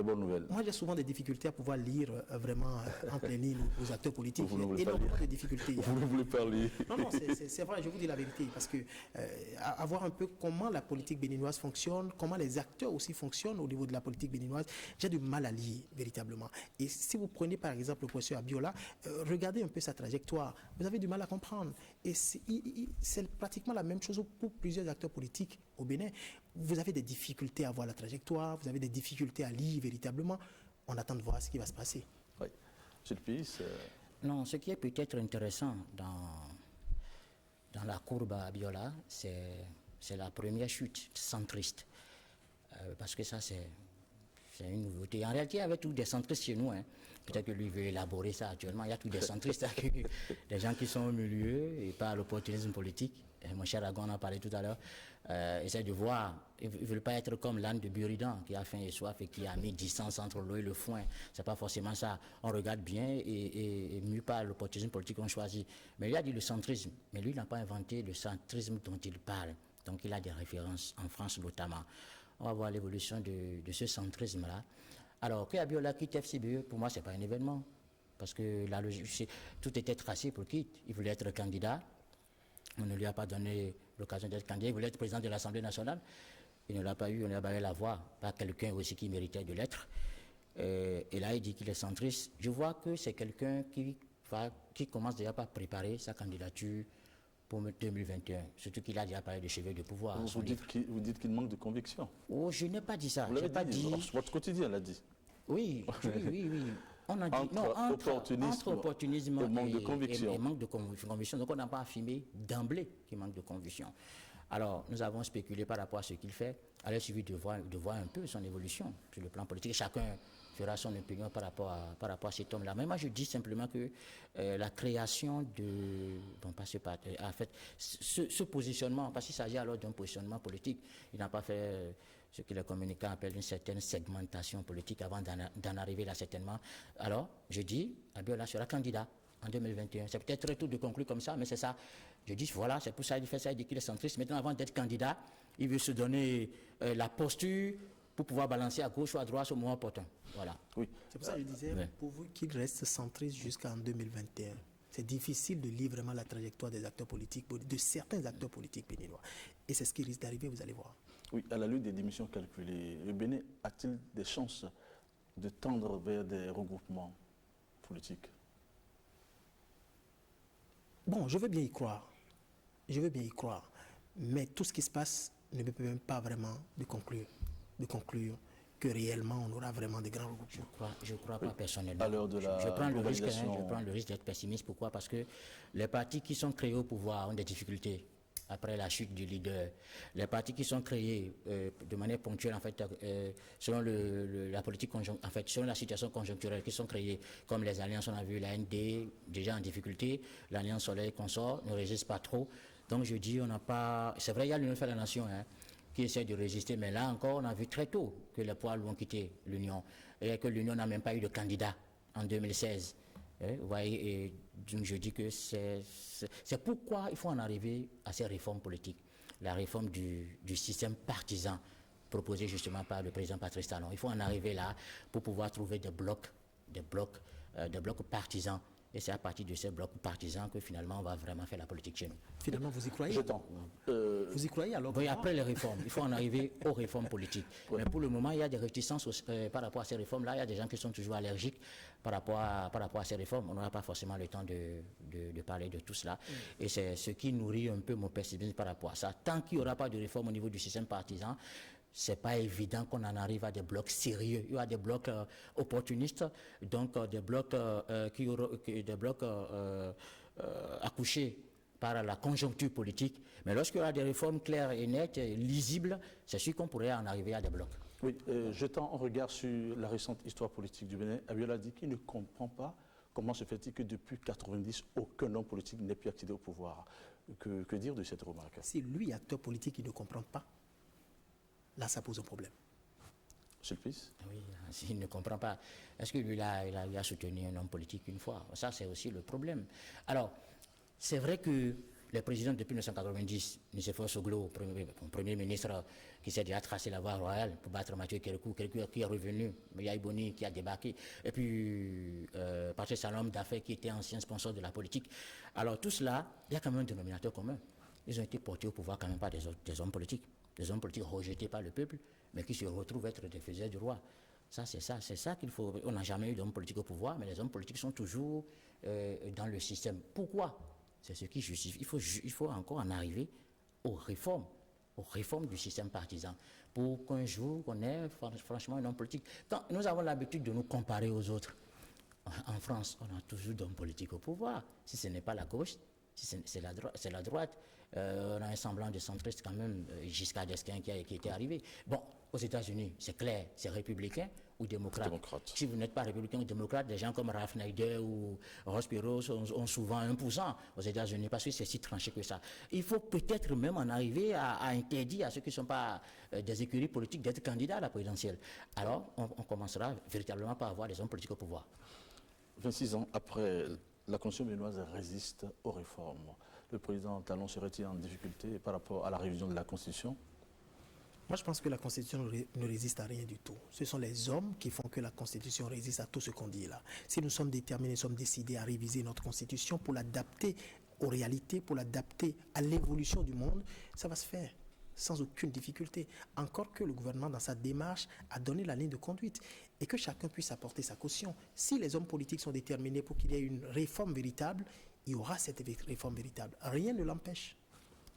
bonnes nouvelles. moi, j'ai souvent des difficultés à pouvoir lire vraiment entre les lignes aux acteurs politiques. Vous ne voulez J'ai pas énormément lire. de difficultés. Vous ne voulez pas lire. Non, c'est vrai, je vous dis la vérité, parce que avoir un peu comment la politique béninoise fonctionne, comment les acteurs aussi fonctionnent au niveau de la politique béninoise, j'ai du mal à lire véritablement. Et si vous prenez par exemple le professeur Abiola, regardez un peu sa trajectoire, vous avez du mal à comprendre. Et c'est pratiquement la même chose pour plusieurs acteurs politiques au Bénin. Vous avez des difficultés à voir la trajectoire, vous avez des difficultés à lire véritablement. On attend de voir ce qui va se passer. Oui. Monsieur le Pis, Non, ce qui est peut-être intéressant dans la courbe à Abiola, c'est la première chute centriste. Parce que ça, c'est une nouveauté. En réalité, il y avait tous des centristes chez nous. Hein. Peut-être que lui veut élaborer ça actuellement. Il y a tous des centristes, des gens qui sont au milieu et pas l'opportunisme politique. Et mon cher Agon en a parlé tout à l'heure. Essaie de voir. Ils ne veulent pas être comme l'âne de Buridan qui a faim et soif et qui a mis distance entre l'eau et le foin. Ce n'est pas forcément ça. On regarde bien et mieux pas l'opportunisme politique qu'on choisit. Mais lui a dit le centrisme. Mais lui, il n'a pas inventé le centrisme dont il parle. Donc il a des références en France notamment. On va voir l'évolution de ce centrisme-là. Alors, que Abiola quitte FCBE, pour moi, ce n'est pas un événement. Parce que la logique, tout était tracé pour qu'il quitte. Il voulait être candidat. On ne lui a pas donné l'occasion d'être candidat. Il voulait être président de l'Assemblée nationale. Il ne l'a pas eu. On lui a barré la voie par quelqu'un aussi qui méritait de l'être. Et là, il dit qu'il est centriste. Je vois que c'est quelqu'un qui commence déjà par préparer sa candidature pour 2021. Surtout qu'il a déjà parlé de cheveux de pouvoir. vous dites qu'il manque de conviction. Oh, je n'ai pas dit ça. Vous l'avez dit. Votre quotidien l'a dit. Oui. On a dit entre opportunisme et manque de conviction. Et manque de conviction. Donc on n'a pas affirmé d'emblée qu'il manque de conviction. Alors nous avons spéculé par rapport à ce qu'il fait. Alors il suffit de voir un peu son évolution sur le plan politique. Chacun fera son opinion par rapport à cet homme-là. Mais moi je dis simplement que la création de... Bon, pas ce parti, en fait, ce positionnement, parce qu'il s'agit alors d'un positionnement politique, il n'a pas fait... ce que les communicants appellent une certaine segmentation politique avant d'en arriver là certainement. Alors, je dis, Abiola sera candidat en 2021. C'est peut-être très tôt de conclure comme ça, mais c'est ça. Je dis, voilà, c'est pour ça qu'il fait ça, il dit qu'il est centriste. Maintenant, avant d'être candidat, il veut se donner la posture pour pouvoir balancer à gauche ou à droite au moment opportun. Voilà. Oui. C'est pour ça que je disais, pour vous qu'il reste centriste jusqu'en 2021. C'est difficile de lire vraiment la trajectoire des acteurs politiques, de certains acteurs politiques béninois. Et c'est ce qui risque d'arriver, vous allez voir. Oui, à la lutte des démissions calculées, le Bénin a-t-il des chances de tendre vers des regroupements politiques? Bon, je veux bien y croire. Je veux bien y croire. Mais tout ce qui se passe ne me permet pas vraiment de conclure que réellement on aura vraiment des grands regroupements. Je ne crois pas personnellement. À l'heure de la je prends globalisation. je prends le risque d'être pessimiste. Pourquoi? Parce que les partis qui sont créés au pouvoir ont des difficultés. Après la chute du leader, les partis qui sont créés de manière ponctuelle, en fait, selon la politique en fait, selon la situation conjoncturelle, qui sont créés, comme les alliances, on a vu la ND déjà en difficulté, l'Alliance Soleil Consort ne résiste pas trop. Donc je dis, on n'a pas. C'est vrai, il y a l'Union de la Nation qui essaie de résister, mais là encore, on a vu très tôt que les poids lourds ont quitté l'Union et que l'Union n'a même pas eu de candidat en 2016. Vous voyez, et donc je dis que c'est pourquoi il faut en arriver à ces réformes politiques. La réforme du système partisan proposé justement par le président Patrice Talon. Il faut en arriver là pour pouvoir trouver des blocs partisans. Et c'est à partir de ces blocs partisans que finalement on va vraiment faire la politique chez nous. Finalement, vous y croyez? Vous y croyez alors? Oui, après les réformes, il faut en arriver aux réformes politiques. Ouais. Mais pour le moment, il y a des réticences par rapport à ces réformes-là. Il y a des gens qui sont toujours allergiques par rapport à ces réformes. On n'aura pas forcément le temps de parler de tout cela. Et c'est ce qui nourrit un peu mon pessimisme par rapport à ça. Tant qu'il n'y aura pas de réforme au niveau du système partisan, c'est pas évident qu'on en arrive à des blocs sérieux. Il y a des blocs opportunistes, donc des blocs accouchés par la conjoncture politique. Mais lorsqu'il y aura des réformes claires et nettes, lisibles, c'est sûr qu'on pourrait en arriver à des blocs. Oui, jetant un regard sur la récente histoire politique du Bénin, Abiola dit qu'il ne comprend pas comment se fait-il que depuis 1990, aucun homme politique n'ait pu accéder au pouvoir? Que dire de cette remarque? Si lui, acteur politique, il ne comprend pas, là, ça pose un problème. Monsieur le Fils? Oui, s'il ne comprend pas, est-ce que lui, là, il a soutenu un homme politique une fois? Ça, c'est aussi le problème. Alors, c'est vrai que les présidents depuis 1990, M. Fossoglo, premier ministre qui s'est déjà tracé la voie royale pour battre Mathieu Kérékou qui est revenu, Yahi Boni qui a débarqué, et puis Patrice Talon d'affaires qui était ancien sponsor de la politique. Alors tout cela, il y a quand même un dénominateur commun. Ils ont été portés au pouvoir quand même par des hommes politiques rejetés par le peuple, mais qui se retrouvent être des faiseurs du roi. C'est ça qu'il faut. On n'a jamais eu d'hommes politiques au pouvoir, mais les hommes politiques sont toujours dans le système. Pourquoi? C'est ce qui justifie. Il faut encore en arriver aux réformes du système partisan, pour qu'un jour on ait franchement un homme politique. Quand nous avons l'habitude de nous comparer aux autres, en France, on a toujours d'hommes politiques au pouvoir. Si ce n'est pas la gauche, si c'est la droite. On a un semblant de centriste quand même, Giscard d'Estaing qui était arrivé. Bon, aux États-Unis, c'est clair, c'est républicain ou démocrate. Si vous n'êtes pas républicain ou démocrate, des gens comme Ralph Nader ou Ross Perot ont souvent 1% aux États-Unis parce que c'est si tranché que ça. Il faut peut-être même en arriver à interdire à ceux qui ne sont pas des écuries politiques d'être candidats à la présidentielle. Alors, on commencera véritablement par avoir des hommes politiques au pouvoir. 26 ans après, la Constitution béninoise résiste aux réformes. Le président Talon serait-il en difficulté par rapport à la révision de la Constitution? Moi, je pense que la Constitution ne résiste à rien du tout. Ce sont les hommes qui font que la Constitution résiste à tout ce qu'on dit là. Si nous sommes déterminés, nous sommes décidés à réviser notre Constitution pour l'adapter aux réalités, pour l'adapter à l'évolution du monde, ça va se faire sans aucune difficulté. Encore que le gouvernement, dans sa démarche, a donné la ligne de conduite et que chacun puisse apporter sa caution. Si les hommes politiques sont déterminés pour qu'il y ait une réforme véritable, il y aura cette réforme véritable. Rien ne l'empêche.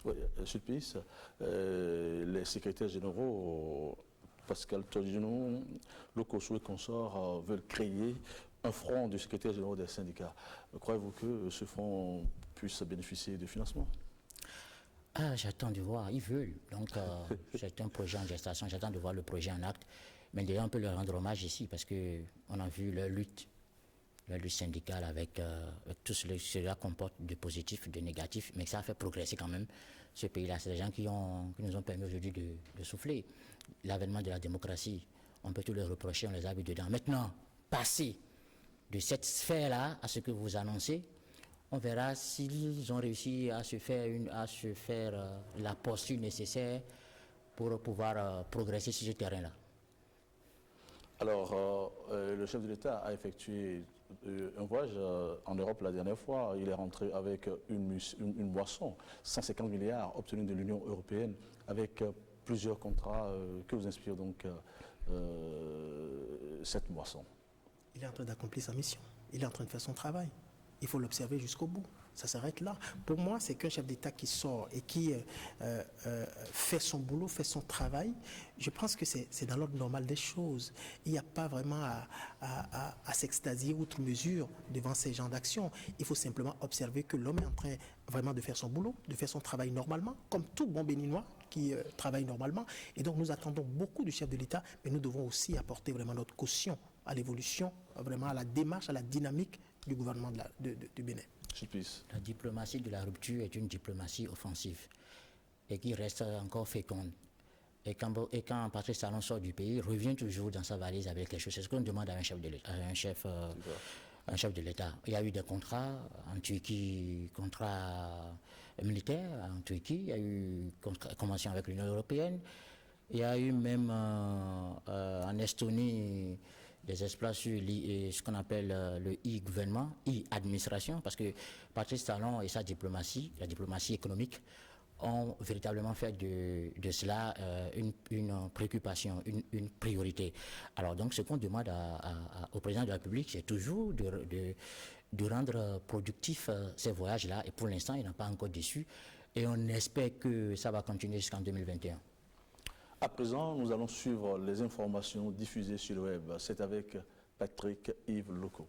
Oui, Monsieur le ministre, les secrétaires généraux, Pascal Todino, Lokoso et consorts, veulent créer un front de secrétaires généraux des syndicats. Croyez-vous que ce front puisse bénéficier de financement? J'attends de voir, ils veulent. Donc, c'est un projet en gestation, j'attends de voir le projet en acte. Mais déjà, on peut leur rendre hommage ici parce qu'on a vu leur lutte syndicale avec tout ce que cela comporte de positif, de négatif, mais ça a fait progresser quand même ce pays-là. C'est des gens qui nous ont permis aujourd'hui de souffler. L'avènement de la démocratie, on peut tout leur reprocher, on les a vus dedans. Maintenant, passer de cette sphère-là à ce que vous annoncez, on verra s'ils ont réussi à se faire la posture nécessaire pour pouvoir progresser sur ce terrain-là. Alors, le chef de l'État a effectué un voyage en Europe la dernière fois. Il est rentré avec une boisson, 150 milliards obtenus de l'Union européenne, avec plusieurs contrats. Que vous inspire donc cette boisson? Il est en train d'accomplir sa mission. Il est en train de faire son travail. Il faut l'observer jusqu'au bout. Ça s'arrête là. Pour moi, c'est qu'un chef d'État qui sort et qui fait son boulot, fait son travail. Je pense que c'est dans l'ordre normal des choses. Il n'y a pas vraiment à s'extasier outre mesure devant ces genres d'actions. Il faut simplement observer que l'homme est en train vraiment de faire son boulot, de faire son travail normalement, comme tout bon Béninois qui travaille normalement. Et donc, nous attendons beaucoup du chef de l'État, mais nous devons aussi apporter vraiment notre caution à l'évolution, vraiment à la démarche, à la dynamique du gouvernement du Bénin. La diplomatie de la rupture est une diplomatie offensive et qui reste encore féconde. Et quand Patrice Talon sort du pays, revient toujours dans sa valise avec quelque chose. C'est ce qu'on demande à un chef de l'État. Il y a eu des contrats en Turquie, contrats militaires en Turquie, il y a eu convention avec l'Union européenne, il y a eu même en Estonie des exploits sur ce qu'on appelle le e-gouvernement, e-administration, parce que Patrice Talon et sa diplomatie, la diplomatie économique, ont véritablement fait de cela une préoccupation, une priorité. Alors donc ce qu'on demande au président de la République, c'est toujours de rendre productifs ces voyages-là, et pour l'instant, il n'a pas encore déçu, et on espère que ça va continuer jusqu'en 2021. À présent, nous allons suivre les informations diffusées sur le web. C'est avec Patrick Yves Loko.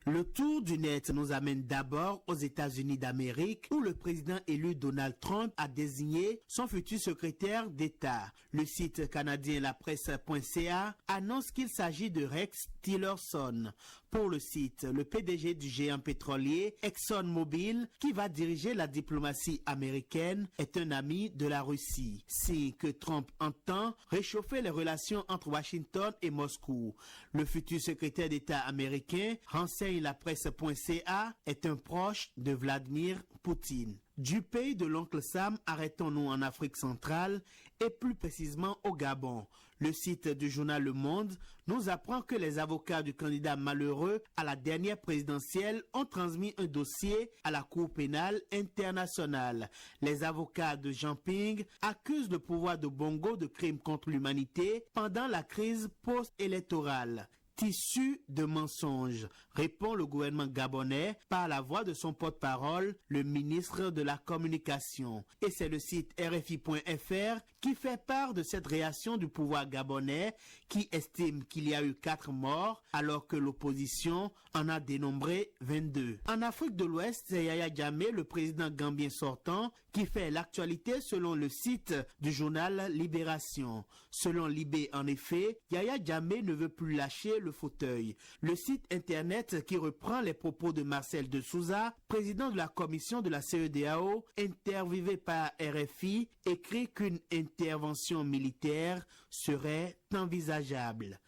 Le tour du net nous amène d'abord aux États-Unis d'Amérique où le président élu Donald Trump a désigné son futur secrétaire d'État. Le site canadien lapresse.ca annonce qu'il s'agit de Rex Tillerson. Pour le site, le PDG du géant pétrolier ExxonMobil, qui va diriger la diplomatie américaine, est un ami de la Russie. Signe que Trump entend réchauffer les relations entre Washington et Moscou. Le futur secrétaire d'État américain, renseigne la presse.ca, est un proche de Vladimir Poutine. Du pays de l'oncle Sam, arrêtons-nous en Afrique centrale et plus précisément au Gabon. Le site du journal Le Monde nous apprend que les avocats du candidat malheureux à la dernière présidentielle ont transmis un dossier à la Cour pénale internationale. Les avocats de Jean Ping accusent le pouvoir de Bongo de crimes contre l'humanité pendant la crise post-électorale. Tissu de mensonges, répond le gouvernement gabonais par la voix de son porte-parole, le ministre de la Communication. Et c'est le site RFI.fr qui fait part de cette réaction du pouvoir gabonais qui estime qu'il y a eu 4 morts alors que l'opposition en a dénombré 22. En Afrique de l'Ouest, c'est Yaya Jammeh, le président gambien sortant, qui fait l'actualité selon le site du journal Libération. Selon Libé, en effet, Yaya Jammeh ne veut plus lâcher le fauteuil. Le site internet qui reprend les propos de Marcel de Souza, président de la commission de la CEDEAO, interviewé par RFI, écrit qu'une intervention militaire serait envisageable.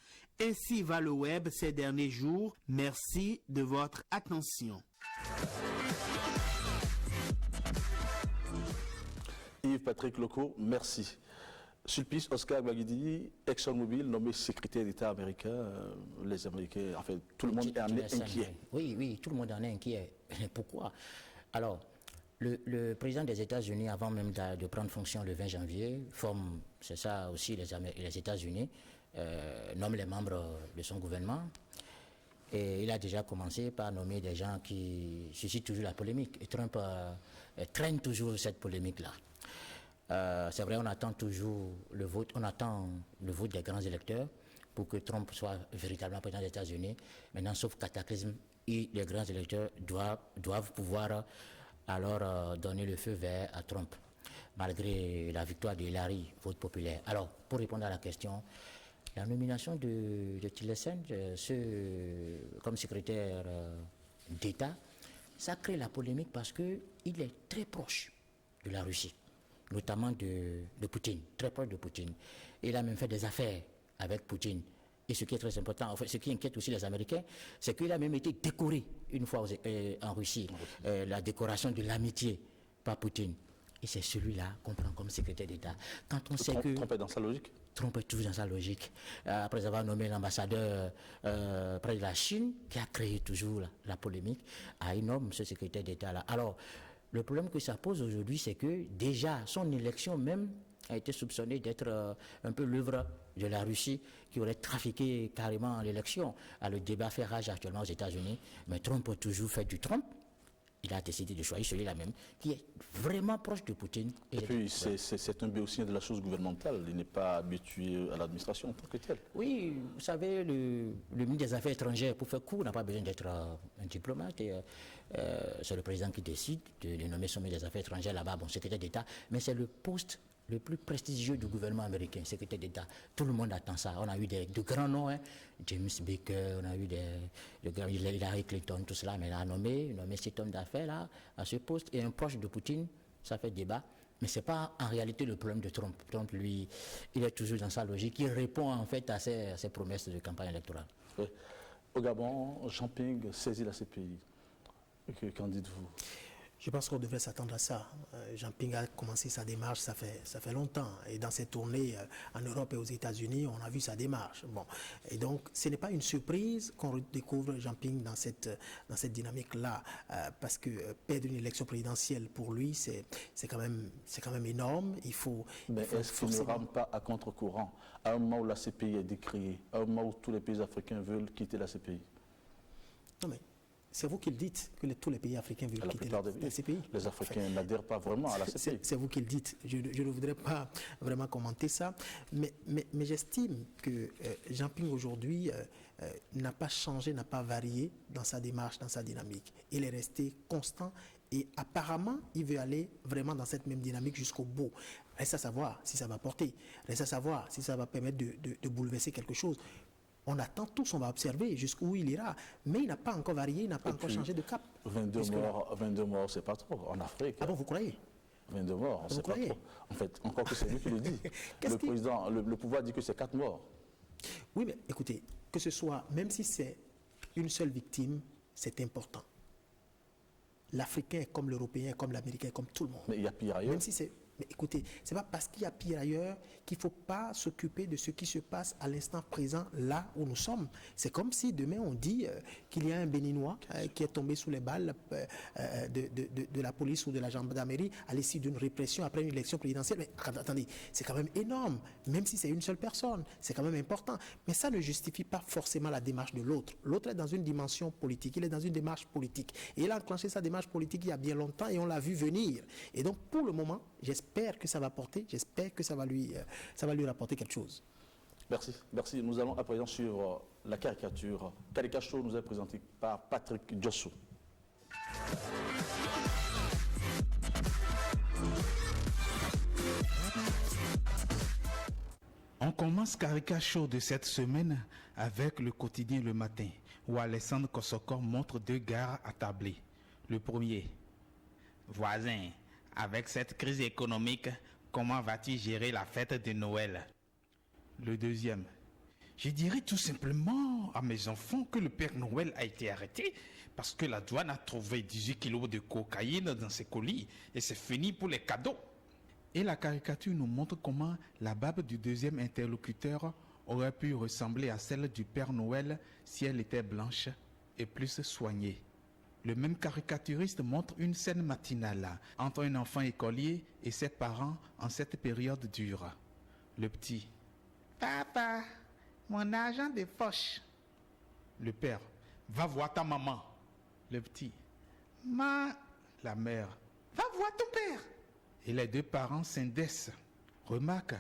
Ainsi va le web ces derniers jours. Merci de votre attention. Yves-Patrick Loco, merci. Sulpice Oscar Baguidi, ExxonMobil, nommé secrétaire d'État américain. Les Américains, en fait, tout le monde en est inquiet. Oui, tout le monde en est inquiet. Pourquoi? Alors, le président des États-Unis, avant même de prendre fonction le 20 janvier, forme, c'est ça aussi, les États-Unis, nomme les membres de son gouvernement. Et il a déjà commencé par nommer des gens qui suscitent toujours la polémique. Et Trump traîne toujours cette polémique-là. C'est vrai, on attend toujours le vote, des grands électeurs pour que Trump soit véritablement président des États-Unis. Maintenant, sauf cataclysme, les grands électeurs doivent pouvoir alors donner le feu vert à Trump, malgré la victoire de Hillary, vote populaire. Alors, pour répondre à la question, la nomination de Tillerson comme secrétaire d'État, ça crée la polémique parce qu'il est très proche de la Russie, notamment de Poutine, très proche de Poutine. Il a même fait des affaires avec Poutine. Et ce qui est très important, en fait, ce qui inquiète aussi les Américains, c'est qu'il a même été décoré une fois en Russie, la décoration de l'amitié par Poutine. Et c'est celui-là qu'on prend comme secrétaire d'État. Quand on sait que Trump est dans sa logique. Trump est toujours dans sa logique. Après avoir nommé l'ambassadeur près de la Chine, qui a créé toujours la polémique, il nomme ce secrétaire d'État-là. Alors, le problème que ça pose aujourd'hui, c'est que déjà, son élection même a été soupçonnée d'être un peu l'œuvre de la Russie qui aurait trafiqué carrément l'élection. Le débat fait rage actuellement aux États-Unis, mais Trump a toujours fait du Trump. Il a décidé de choisir celui-là même, qui est vraiment proche de Poutine. Et puis, c'est un béotien de la chose gouvernementale. Il n'est pas habitué à l'administration en tant que tel. Oui, vous savez, le ministre des Affaires étrangères, pour faire court, n'a pas besoin d'être un diplomate. C'est le président qui décide de nommer son ministre des Affaires étrangères là-bas, secrétaire d'État. Mais c'est le poste le plus prestigieux du gouvernement américain, secrétaire d'État. Tout le monde attend ça. On a eu de grands noms, hein. James Baker, on a eu Hillary Clinton, tout cela, mais il a nommé cet homme d'affaires-là à ce poste. Et un proche de Poutine, ça fait débat. Mais ce n'est pas en réalité le problème de Trump. Trump, lui, il est toujours dans sa logique. Il répond en fait à ses promesses de campagne électorale. Oui. Au Gabon, Jean Ping saisit la CPI. Qu'en dites-vous? Je pense qu'on devrait s'attendre à ça. Jean Ping a commencé sa démarche, ça fait longtemps. Et dans ses tournées en Europe et aux États-Unis, on a vu sa démarche. Bon. Et donc, ce n'est pas une surprise qu'on découvre Jean Ping dans cette dynamique-là. Parce que perdre une élection présidentielle, pour lui, c'est quand même énorme. Mais est-ce qu'il ne rame pas à contre-courant à un moment où la CPI est décriée, à un moment où tous les pays africains veulent quitter la CPI? Non, mais C'est vous qui le dites, que tous les pays africains veulent quitter ces pays. Les Africains n'adhèrent pas vraiment à la CPI. C'est vous qui le dites. Je ne voudrais pas vraiment commenter ça. Mais j'estime que Jean Ping aujourd'hui n'a pas changé, n'a pas varié dans sa démarche, dans sa dynamique. Il est resté constant et apparemment, il veut aller vraiment dans cette même dynamique jusqu'au bout. Reste à savoir si ça va porter. Reste à savoir si ça va permettre de bouleverser quelque chose. On attend tous, on va observer jusqu'où il ira. Mais il n'a pas encore varié, il n'a pas encore changé de cap. 22 morts, c'est pas trop en Afrique. Ah bon, vous croyez? 22 morts, c'est pas trop. En fait, encore que c'est lui qui le dit. Le pouvoir dit que c'est 4 morts. Oui, mais écoutez, que ce soit, même si c'est une seule victime, c'est important. L'Africain est comme l'Européen, comme l'Américain, comme tout le monde. Mais il y a pire ailleurs. Même si c'est... Mais écoutez, ce n'est pas parce qu'il y a pire ailleurs qu'il ne faut pas s'occuper de ce qui se passe à l'instant présent, là où nous sommes. C'est comme si demain on dit qu'il y a un Béninois qui est tombé sous les balles de la police ou de la gendarmerie à l'issue d'une répression après une élection présidentielle. Mais attendez, c'est quand même énorme, même si c'est une seule personne, c'est quand même important. Mais ça ne justifie pas forcément la démarche de l'autre. L'autre est dans une dimension politique, il est dans une démarche politique. Et il a enclenché sa démarche politique il y a bien longtemps et on l'a vu venir. Et donc pour le moment, j'espère que ça va porter, j'espère que ça va lui rapporter quelque chose. Merci, merci. Nous allons à présent sur la caricature. Caricature nous est présentée par Patrick Diossou. On commence Caricature de cette semaine avec le quotidien Le Matin, où Alexandre Kosokor montre 2 gars attablés. Le premier, voisin. Avec cette crise économique, comment vas-tu gérer la fête de Noël? Le deuxième. Je dirais tout simplement à mes enfants que le Père Noël a été arrêté parce que la douane a trouvé 18 kilos de cocaïne dans ses colis et c'est fini pour les cadeaux. Et la caricature nous montre comment la barbe du deuxième interlocuteur aurait pu ressembler à celle du Père Noël si elle était blanche et plus soignée. Le même caricaturiste montre une scène matinale entre un enfant écolier et ses parents en cette période dure. Le petit. Papa, mon argent de poche. Le père. Va voir ta maman. Le petit. La mère. Va voir ton père. Et les 2 parents s'indècent. Remarque,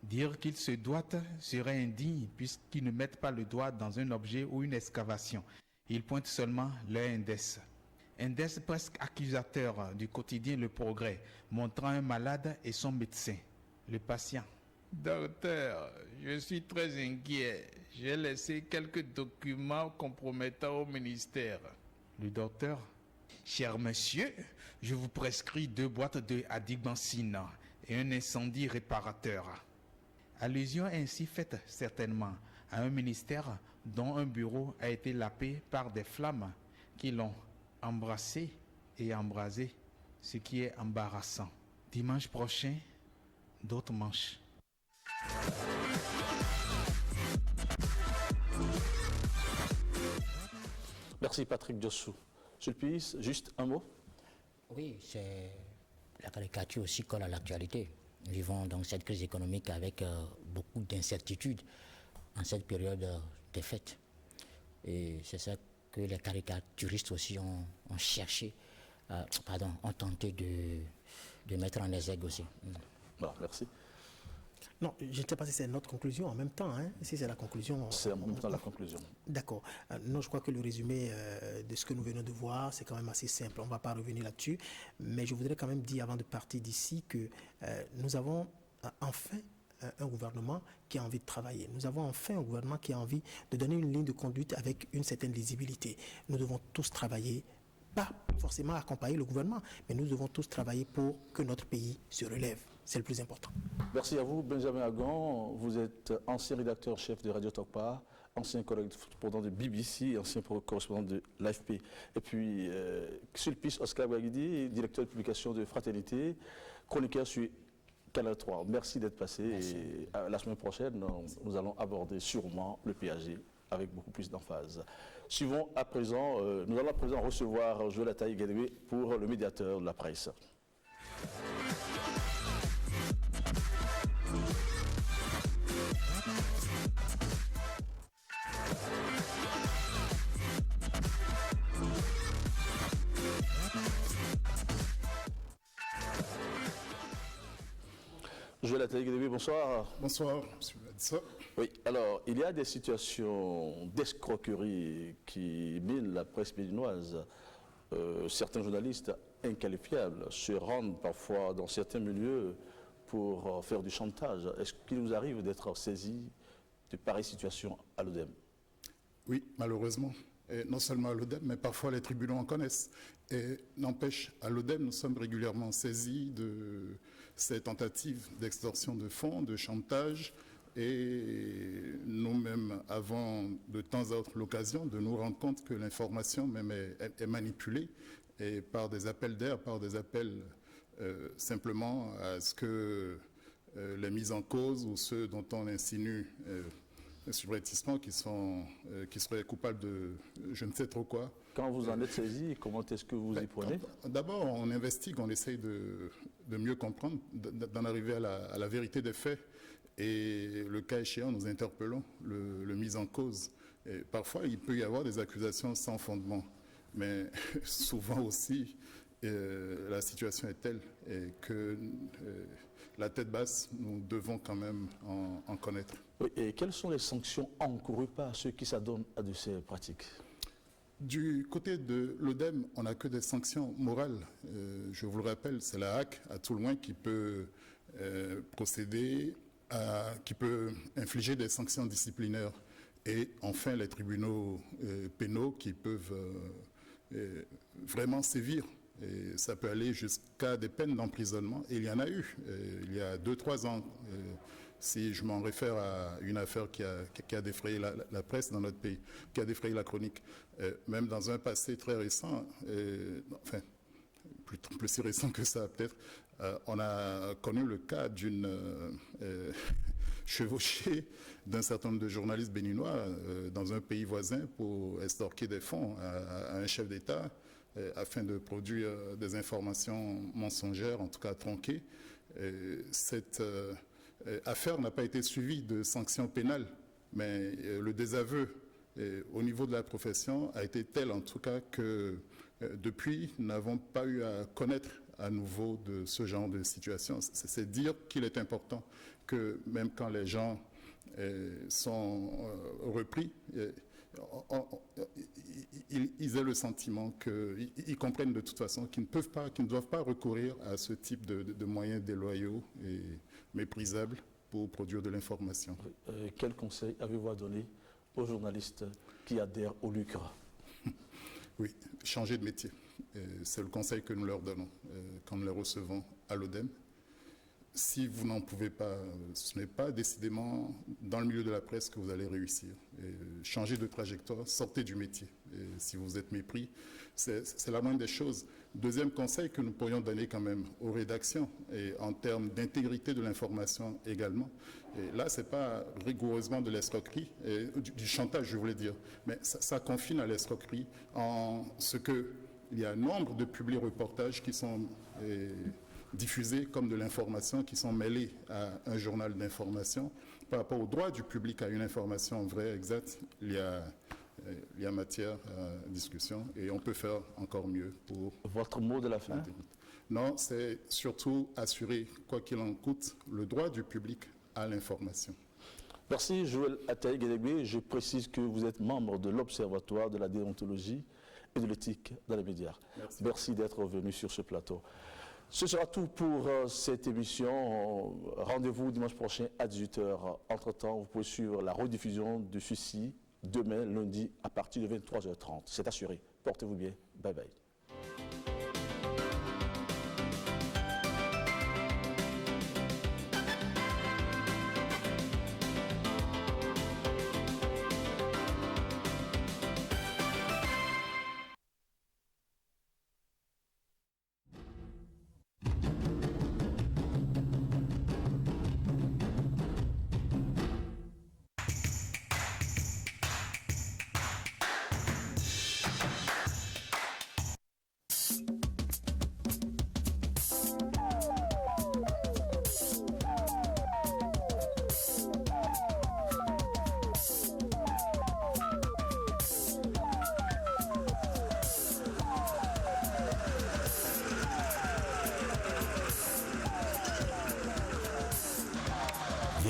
dire qu'ils se doivent serait indigne puisqu'ils ne mettent pas le doigt dans un objet ou une excavation. Ils pointent seulement leur index. Index presque accusateur du quotidien Le Progrès, montrant un malade et son médecin. Le patient. Docteur, je suis très inquiet. J'ai laissé quelques documents compromettants au ministère. Le docteur. Cher monsieur, je vous prescris 2 boîtes de adigbensine et un incendie réparateur. Allusion ainsi faite certainement à un ministère dont un bureau a été lapé par des flammes qui l'ont embrassé et embrasé, ce qui est embarrassant. Dimanche prochain, d'autres manches. Merci Patrick Diossou. Monsieur le Pays, juste un mot. Oui, c'est la caricature aussi colle à l'actualité. Nous vivons donc cette crise économique avec beaucoup d'incertitudes en cette période des fêtes. Et c'est ça que les caricaturistes aussi ont cherché, ont tenté de mettre en exergue aussi. Bon, merci. Non, je ne sais pas si c'est notre conclusion en même temps, hein, si c'est la conclusion. C'est en même temps la conclusion. D'accord. Non, je crois que le résumé de ce que nous venons de voir, c'est quand même assez simple. On ne va pas revenir là-dessus. Mais je voudrais quand même dire avant de partir d'ici que nous avons enfin un gouvernement qui a envie de travailler. Nous avons enfin un gouvernement qui a envie de donner une ligne de conduite avec une certaine lisibilité. Nous devons tous travailler, pas forcément accompagner le gouvernement, mais nous devons tous travailler pour que notre pays se relève. C'est le plus important. Merci à vous, Benjamin Agon. Vous êtes ancien rédacteur-chef de Radio Tokpa, ancien correspondant de BBC, ancien correspondant de l'AFP. Et puis, Sulpice Oscar Guaguidi, directeur de publication de Fraternité, chroniqueur sur Canal 3. Merci d'être passé. Merci. Et la semaine prochaine, nous allons aborder sûrement le PAG avec beaucoup plus d'emphase. Suivons à présent, nous allons à présent recevoir Joël Ataï Guédoué pour le médiateur de la presse. Joël Atelier, bonsoir. Bonsoir, M. Adissa. Oui, alors, il y a des situations d'escroquerie qui minent la presse béninoise. Certains journalistes inqualifiables se rendent parfois dans certains milieux pour faire du chantage. Est-ce qu'il nous arrive d'être saisis de pareilles situations à l'ODEM? Oui, malheureusement. Et non seulement à l'ODEM, mais parfois les tribunaux en connaissent. Et n'empêche, à l'ODEM, nous sommes régulièrement saisis de ces tentatives d'extorsion de fonds, de chantage. Et nous-mêmes avons de temps à autre l'occasion de nous rendre compte que l'information même est manipulée et par des appels d'air, par des appels simplement à ce que les mises en cause ou ceux dont on insinue subrepticement qui seraient coupables de je ne sais trop quoi. Quand vous en êtes saisi, comment est-ce que vous y prenez? D'abord, on investigue, on essaye de mieux comprendre, d'en arriver à la vérité des faits. Et le cas échéant, nous interpellons le mis en cause. Et parfois, il peut y avoir des accusations sans fondement. Mais souvent aussi, la situation est telle que la tête basse, nous devons quand même en connaître. Oui, et quelles sont les sanctions encourues par ceux qui s'adonnent à de ces pratiques? Du côté de l'ODEM, on n'a que des sanctions morales. Je vous le rappelle, c'est la HAC, à tout le moins, qui peut procéder, qui peut infliger des sanctions disciplinaires. Et enfin, les tribunaux pénaux qui peuvent vraiment sévir. Et ça peut aller jusqu'à des peines d'emprisonnement. Et il y en a eu. Il y a 2-3 ans, si je m'en réfère à une affaire qui a défrayé la presse dans notre pays, qui a défrayé la chronique, même dans un passé très récent, enfin, plus si récent que ça peut-être, on a connu le cas d'une chevauchée d'un certain nombre de journalistes béninois dans un pays voisin pour estorquer des fonds à un chef d'État afin de produire des informations mensongères, en tout cas tronquées. Cette affaire n'a pas été suivie de sanctions pénales, mais le désaveu au niveau de la profession a été tel, en tout cas, que depuis, nous n'avons pas eu à connaître à nouveau de ce genre de situation. C'est dire qu'il est important que même quand les gens sont repris, ils aient le sentiment qu'ils comprennent de toute façon qu'ils ne doivent pas recourir à ce type de moyens déloyaux et méprisables pour produire de l'information. Quel conseil avez-vous à donner aux journalistes qui adhèrent au lucre? Oui, changer de métier. C'est le conseil que nous leur donnons quand nous les recevons à l'ODEM. Si vous n'en pouvez pas, ce n'est pas décidément dans le milieu de la presse que vous allez réussir. Changez de trajectoire, sortez du métier. Et si vous êtes mépris, c'est la moindre des choses. Deuxième conseil que nous pourrions donner quand même aux rédactions, et en termes d'intégrité de l'information également. Et là, ce n'est pas rigoureusement de l'escroquerie, du chantage, je voulais dire, mais ça confine à l'escroquerie en ce qu'il y a un nombre de publi-reportages qui sont diffusés comme de l'information, qui sont mêlés à un journal d'information. Par rapport au droit du public à une information vraie, exacte, il y a matière à discussion et on peut faire encore mieux pour... Votre mot de la fin? Non, c'est surtout assurer, quoi qu'il en coûte, le droit du public à l'information. Merci Joël Ataï-Guédégbé. Je précise que vous êtes membre de l'Observatoire de la déontologie et de l'éthique dans les médias. Merci d'être venu sur ce plateau. Ce sera tout pour cette émission. Rendez-vous dimanche prochain à 18h. Entre-temps, vous pouvez suivre la rediffusion de ceci demain, lundi, à partir de 23h30. C'est assuré. Portez-vous bien. Bye bye.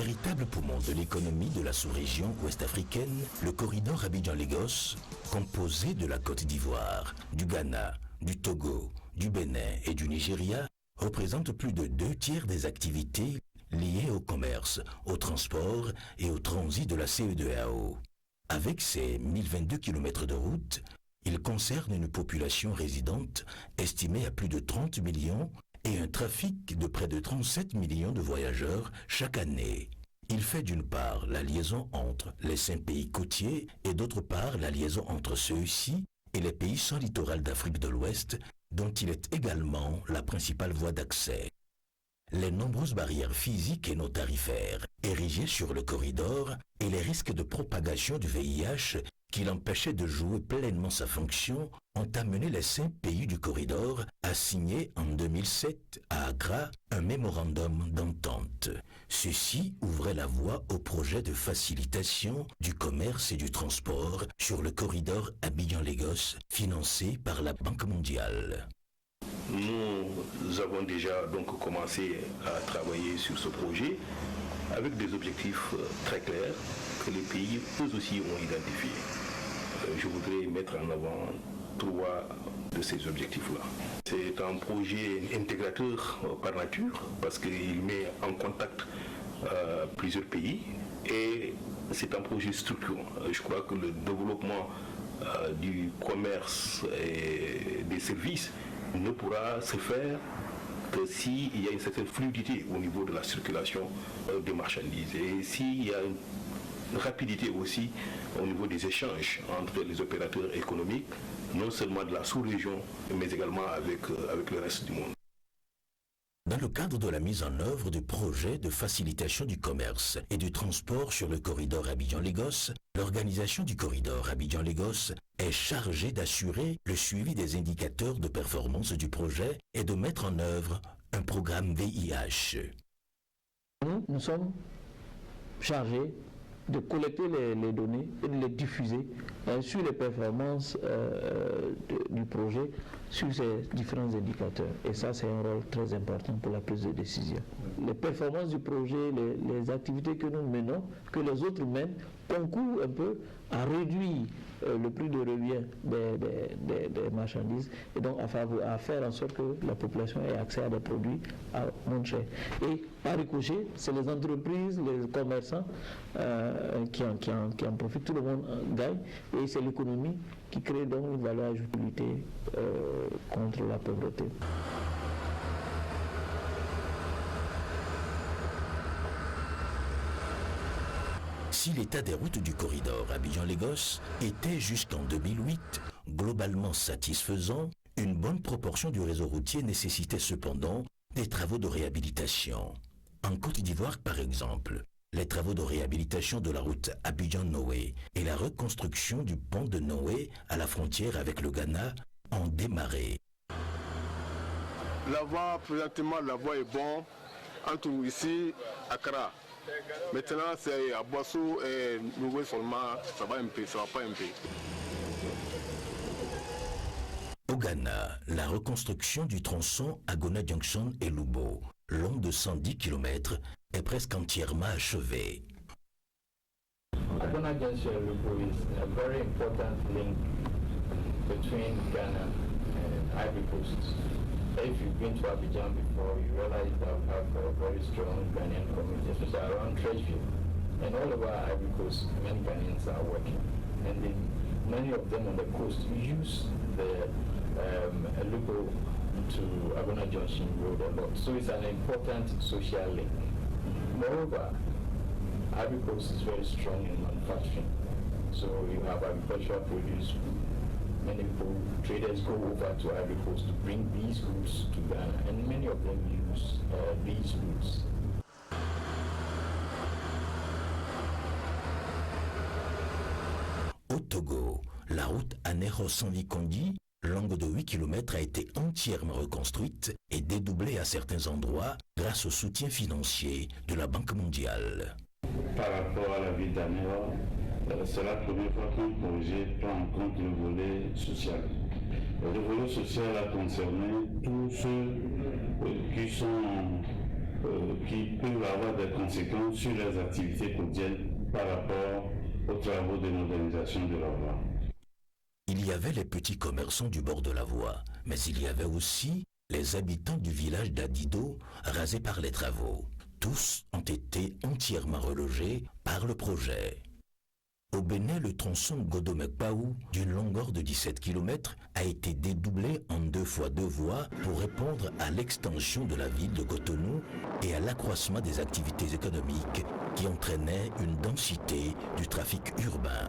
Véritable poumon de l'économie de la sous-région ouest-africaine, le corridor Abidjan-Lagos, composé de la Côte d'Ivoire, du Ghana, du Togo, du Bénin et du Nigeria, représente plus de 2/3 des activités liées au commerce, au transport et au transit de la CEDEAO. Avec ses 1022 km de route, il concerne une population résidente estimée à plus de 30 millions et un trafic de près de 37 millions de voyageurs chaque année. Il fait d'une part la liaison entre les 5 pays côtiers et d'autre part la liaison entre ceux-ci et les pays sans littoral d'Afrique de l'Ouest, dont il est également la principale voie d'accès. Les nombreuses barrières physiques et non tarifaires érigées sur le corridor et les risques de propagation du VIH qui l'empêchait de jouer pleinement sa fonction ont amené les 5 pays du corridor à signer en 2007 à Accra un mémorandum d'entente. Ceci ouvrait la voie au projet de facilitation du commerce et du transport sur le corridor Abidjan-Lagos financé par la Banque mondiale. Nous avons déjà donc commencé à travailler sur ce projet avec des objectifs très clairs que les pays eux aussi ont identifiés. Je voudrais mettre en avant 3 de ces objectifs-là. C'est un projet intégrateur par nature parce qu'il met en contact plusieurs pays et c'est un projet structurant. Je crois que le développement du commerce et des services ne pourra se faire que s'il y a une certaine fluidité au niveau de la circulation des marchandises et s'il y a une rapidité aussi au niveau des échanges entre les opérateurs économiques, non seulement de la sous-région, mais également avec le reste du monde. Dans le cadre de la mise en œuvre du projet de facilitation du commerce et du transport sur le corridor Abidjan-Lagos, l'organisation du corridor Abidjan-Lagos est chargée d'assurer le suivi des indicateurs de performance du projet et de mettre en œuvre un programme VIH. Nous sommes chargés de collecter les données et de les diffuser sur les performances du projet, sur ces différents indicateurs. Et ça, c'est un rôle très important pour la prise de décision. Les performances du projet, les activités que nous menons, que les autres mènent, concourent un peu à réduire le prix de revient des marchandises et donc à faire en sorte que la population ait accès à des produits à moins cher. Et par ricochet, c'est les entreprises, les commerçants qui en profitent, tout le monde gagne et c'est l'économie qui crée donc une valeur ajoutée pour lutter contre la pauvreté. Si l'état des routes du corridor Abidjan-Lagos était jusqu'en 2008 globalement satisfaisant, une bonne proportion du réseau routier nécessitait cependant des travaux de réhabilitation. En Côte d'Ivoire, par exemple, les travaux de réhabilitation de la route Abidjan-Noé et la reconstruction du pont de Noé à la frontière avec le Ghana ont démarré. La voie, présentement, la voie est bonne entre ici et Accra. Maintenant, c'est à Boissou et Nouveau seulement, ça va un peu, ça va pas un peu. Au Ghana, la reconstruction du tronçon Agona Junction et Lubo, long de 110 km, est presque entièrement achevée. Agona Junction and Lubo is a very important link between Ghana and Ivory Coast. If you've been to Abidjan before, you realize that we have a very strong Ghanaian community, especially around Tredgefield. And all over Ivory Coast, many Ghanaians are working. And many of them on the coast use the Lubo to Agona Junction Road a lot. So it's an important social link. Moreover, Ivory Coast is very strong in manufacturing. So you have agricultural produce. Many people, traders go over to Ivory Coast to bring these goods to Ghana, and many of them use these routes. Au Togo, la route Anéro-Sanvikondi, longue de 8 km, a été entièrement reconstruite et dédoublée à certains endroits grâce au soutien financier de la Banque mondiale. Par rapport à la ville d'Anéro, c'est la première fois qu'un projet prend en compte le volet social. Le volet social a concerné tous ceux qui sont qui peuvent avoir des conséquences sur leurs activités quotidiennes par rapport aux travaux de modernisation de la voie. Il y avait les petits commerçants du bord de la voie, mais il y avait aussi les habitants du village d'Adido rasés par les travaux. Tous ont été entièrement relogés par le projet. Au Bénin, le tronçon Godomekpaou, d'une longueur de 17 km, a été dédoublé en 2 fois 2 voies pour répondre à l'extension de la ville de Cotonou et à l'accroissement des activités économiques qui entraînaient une densité du trafic urbain.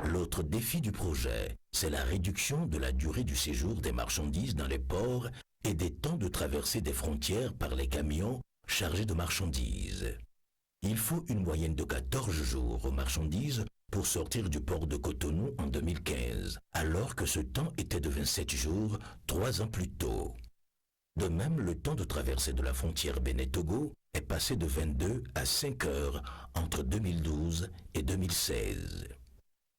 L'autre défi du projet, c'est la réduction de la durée du séjour des marchandises dans les ports et des temps de traversée des frontières par les camions chargés de marchandises. Il faut une moyenne de 14 jours aux marchandises pour sortir du port de Cotonou en 2015, alors que ce temps était de 27 jours 3 ans plus tôt. De même, le temps de traversée de la frontière Bénin-Togo est passé de 22 à 5 heures entre 2012 et 2016.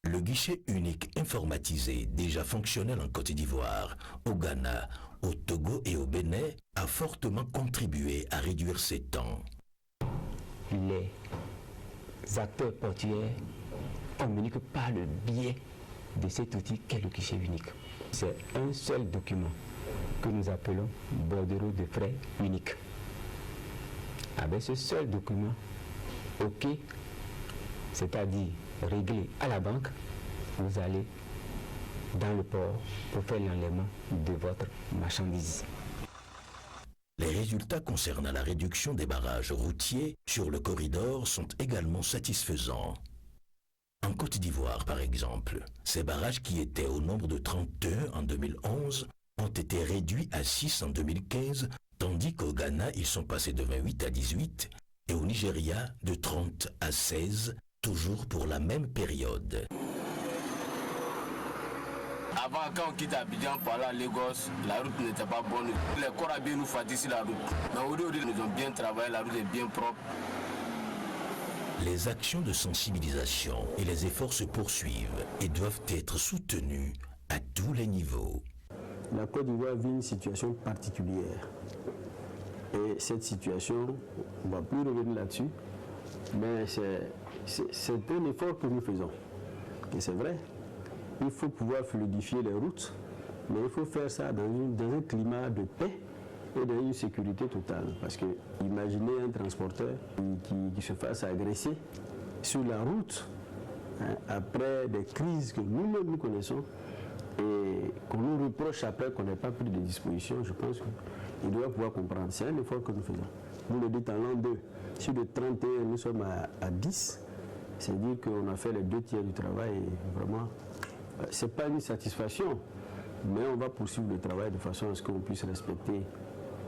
Le guichet unique informatisé, déjà fonctionnel en Côte d'Ivoire, au Ghana, au Togo et au Bénin, a fortement contribué à réduire ces temps. Les acteurs portuaires communiquent par le biais de cet outil qu'est le guichet unique. C'est un seul document que nous appelons bordereau de frais unique. Avec ce seul document, OK, c'est-à-dire réglé à la banque, vous allez dans le port pour faire l'enlèvement de votre marchandise. Les résultats concernant la réduction des barrages routiers sur le corridor sont également satisfaisants. En Côte d'Ivoire, par exemple, ces barrages qui étaient au nombre de 31 en 2011 ont été réduits à 6 en 2015, tandis qu'au Ghana, ils sont passés de 28 à 18 et au Nigeria de 30 à 16, toujours pour la même période. Avant, quand on quitte Abidjan par là à Lagos, la route n'était pas bonne. Les corabis nous fatiguent la route. Mais aujourd'hui, nous avons bien travaillé, la route est bien propre. Les actions de sensibilisation et les efforts se poursuivent et doivent être soutenus à tous les niveaux. La Côte d'Ivoire vit une situation particulière. Et cette situation, on ne va plus revenir là-dessus, mais c'est un effort que nous faisons. Et c'est vrai, il faut pouvoir fluidifier les routes, mais il faut faire ça dans un climat de paix et dans une sécurité totale. Parce que imaginez un transporteur qui se fasse agresser sur la route, hein, après des crises que nous-mêmes nous connaissons, et qu'on nous reproche après qu'on n'ait pas pris de dispositions, je pense qu'il doit pouvoir comprendre. C'est un effort que nous faisons. Vous le dites en l'an 2, sur le 31, nous sommes à 10, c'est-à-dire qu'on a fait les 2 tiers du travail et vraiment, ce n'est pas une satisfaction, mais on va poursuivre le travail de façon à ce qu'on puisse respecter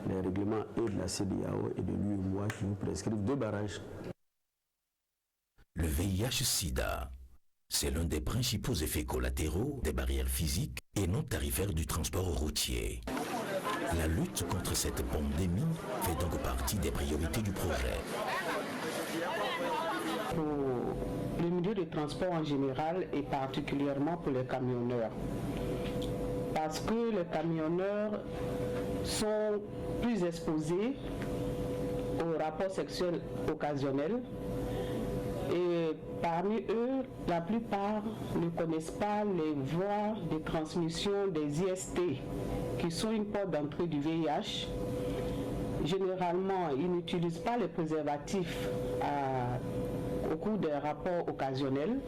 les règlements et de la CEDEAO et de l'UEMOA qui nous prescrivent 2 barrages. Le VIH-Sida, c'est l'un des principaux effets collatéraux des barrières physiques et non tarifaires du transport routier. La lutte contre cette pandémie fait donc partie des priorités du projet. Pour le milieu de transport en général et particulièrement pour les camionneurs. Parce que les camionneurs sont plus exposés aux rapports sexuels occasionnels et parmi eux, la plupart ne connaissent pas les voies de transmission des IST qui sont une porte d'entrée du VIH. Généralement, ils n'utilisent pas les préservatifs au cours des rapports occasionnels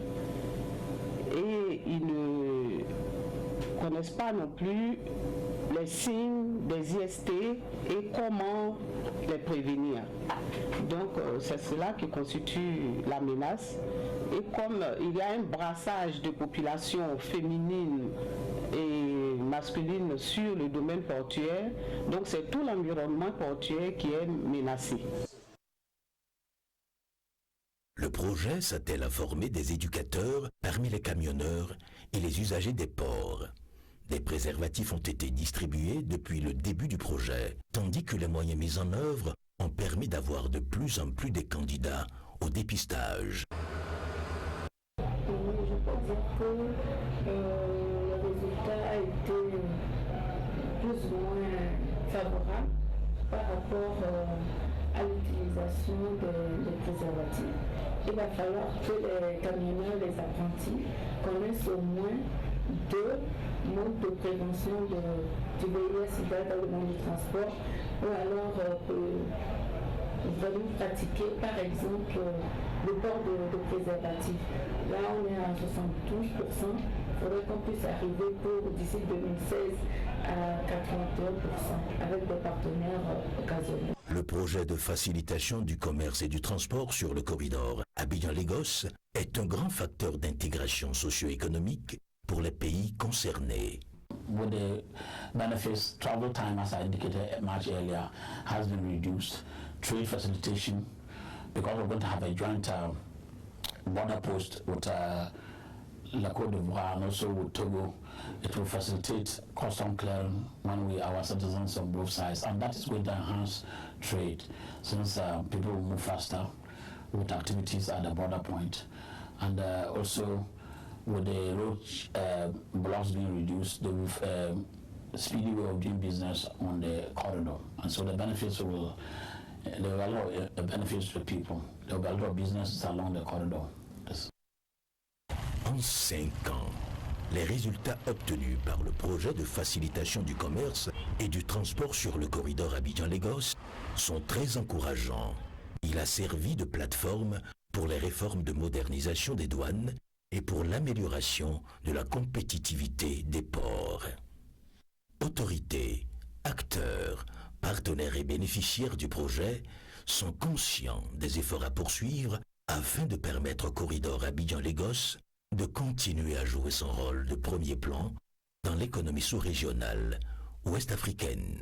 et ils ne connaissent pas non plus les signes des IST et comment les prévenir. Donc c'est cela qui constitue la menace. Et comme il y a un brassage de populations féminines et masculines sur le domaine portuaire, donc c'est tout l'environnement portuaire qui est menacé. Le projet s'attelle à former des éducateurs parmi les camionneurs et les usagers des ports. Des préservatifs ont été distribués depuis le début du projet, tandis que les moyens mis en œuvre ont permis d'avoir de plus en plus des candidats au dépistage. Oui, je peux dire que le résultat a été plus ou moins favorable par rapport à des préservatifs. Il va falloir que les camionneurs, les apprentis connaissent au moins 2 modes de prévention du VIH/SIDA dans le monde du transport, ou alors vraiment pratiquer par exemple le port de préservatifs. Là on est à 72%, il faudrait qu'on puisse arriver pour d'ici 2016 à 81% avec des partenaires occasionnels. Le projet de facilitation du commerce et du transport sur le corridor Abidjan-Lagos est un grand facteur d'intégration socio-économique pour les pays concernés. With the benefits, travel time, as I indicated much earlier, has been reduced. Trade facilitation, because we're going to have a joint border post with La Côte d'Ivoire and also with Togo. It will facilitate custom clearing when our citizens on both sides, and that is going to enhance trade, since people will move faster with activities at the border point, and also with the road blocks being reduced, there will speedy way of doing business on the corridor, and so the benefits will. There are a lot of benefits to people. There will be a lot of businesses along the corridor. En 5 ans, les résultats obtenus par le projet de facilitation du commerce et du transport sur le corridor Abidjan-Lagos sont très encourageants. Il a servi de plateforme pour les réformes de modernisation des douanes et pour l'amélioration de la compétitivité des ports. Autorités, acteurs, partenaires et bénéficiaires du projet sont conscients des efforts à poursuivre afin de permettre au corridor Abidjan-Lagos de continuer à jouer son rôle de premier plan dans l'économie sous-régionale ouest-africaine.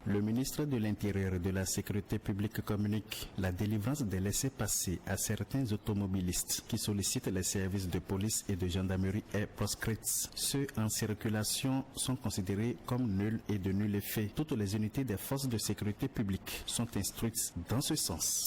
Le ministre de l'Intérieur et de la Sécurité publique communique la délivrance des laissez-passer à certains automobilistes qui sollicitent les services de police et de gendarmerie est proscrite. Ceux en circulation sont considérés comme nuls et de nul effet. Toutes les unités des forces de sécurité publique sont instruites dans ce sens.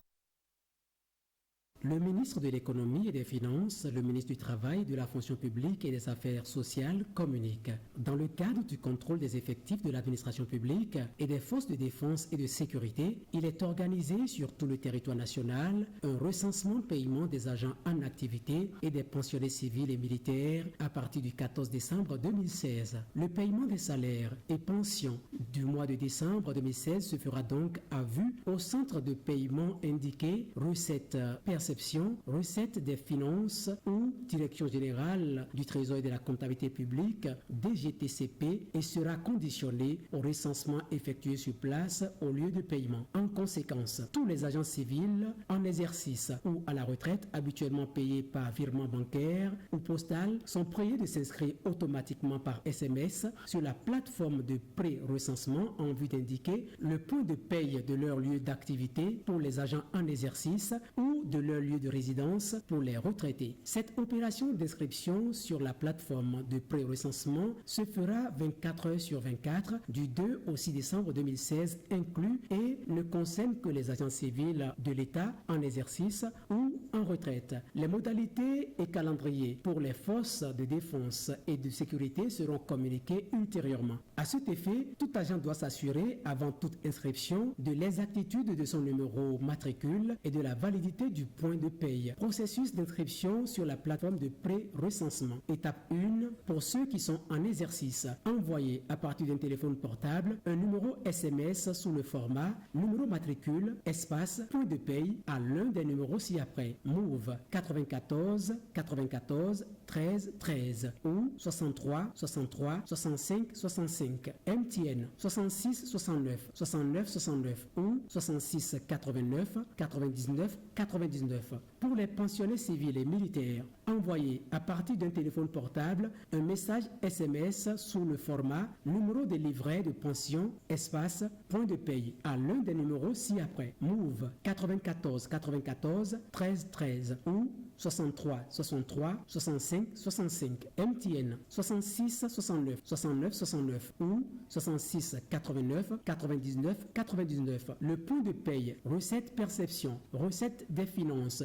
Le ministre de l'Économie et des Finances, le ministre du Travail, de la Fonction publique et des Affaires sociales communiquent. Dans le cadre du contrôle des effectifs de l'administration publique et des forces de défense et de sécurité, il est organisé sur tout le territoire national un recensement de paiement des agents en activité et des pensionnés civils et militaires à partir du 14 décembre 2016. Le paiement des salaires et pensions du mois de décembre 2016 se fera donc à vue au centre de paiement indiqué recettes perception, recettes des finances ou direction générale du Trésor et de la comptabilité publique, DGTCP, et sera conditionné au recensement effectué sur place au lieu de paiement. En conséquence, tous les agents civils en exercice ou à la retraite habituellement payés par virement bancaire ou postal sont priés de s'inscrire automatiquement par SMS sur la plateforme de pré-recensement en vue d'indiquer le point de paye de leur lieu d'activité pour les agents en exercice ou de leur lieu de résidence pour les retraités. Cette opération d'inscription sur la plateforme de pré-recensement se fera 24 heures sur 24 du 2 au 6 décembre 2016 inclus et ne concerne que les agents civils de l'État en exercice ou en retraite. Les modalités et calendriers pour les forces de défense et de sécurité seront communiqués ultérieurement. À cet effet, tout agent doit s'assurer avant toute inscription de l'exactitude de son numéro matricule et de la validité du point de paye. Processus d'inscription sur la plateforme de pré-recensement. Étape 1. Pour ceux qui sont en exercice, envoyez à partir d'un téléphone portable un numéro SMS sous le format numéro matricule, espace, point de paye à l'un des numéros ci-après. Move 94 94 13 13 ou 63 63 65 65. MTN 66 69 69 69 ou 66 89 99 99. 99. Pour les pensionnés civils et militaires, envoyez à partir d'un téléphone portable un message SMS sous le format numéro de livret de pension espace point de paye à l'un des numéros ci-après: Move 94 94 13 13 ou 63 63 65 65, MTN 66 69 69 69 ou 66 89 99 99. Le point de paye, recette perception, recette des finances.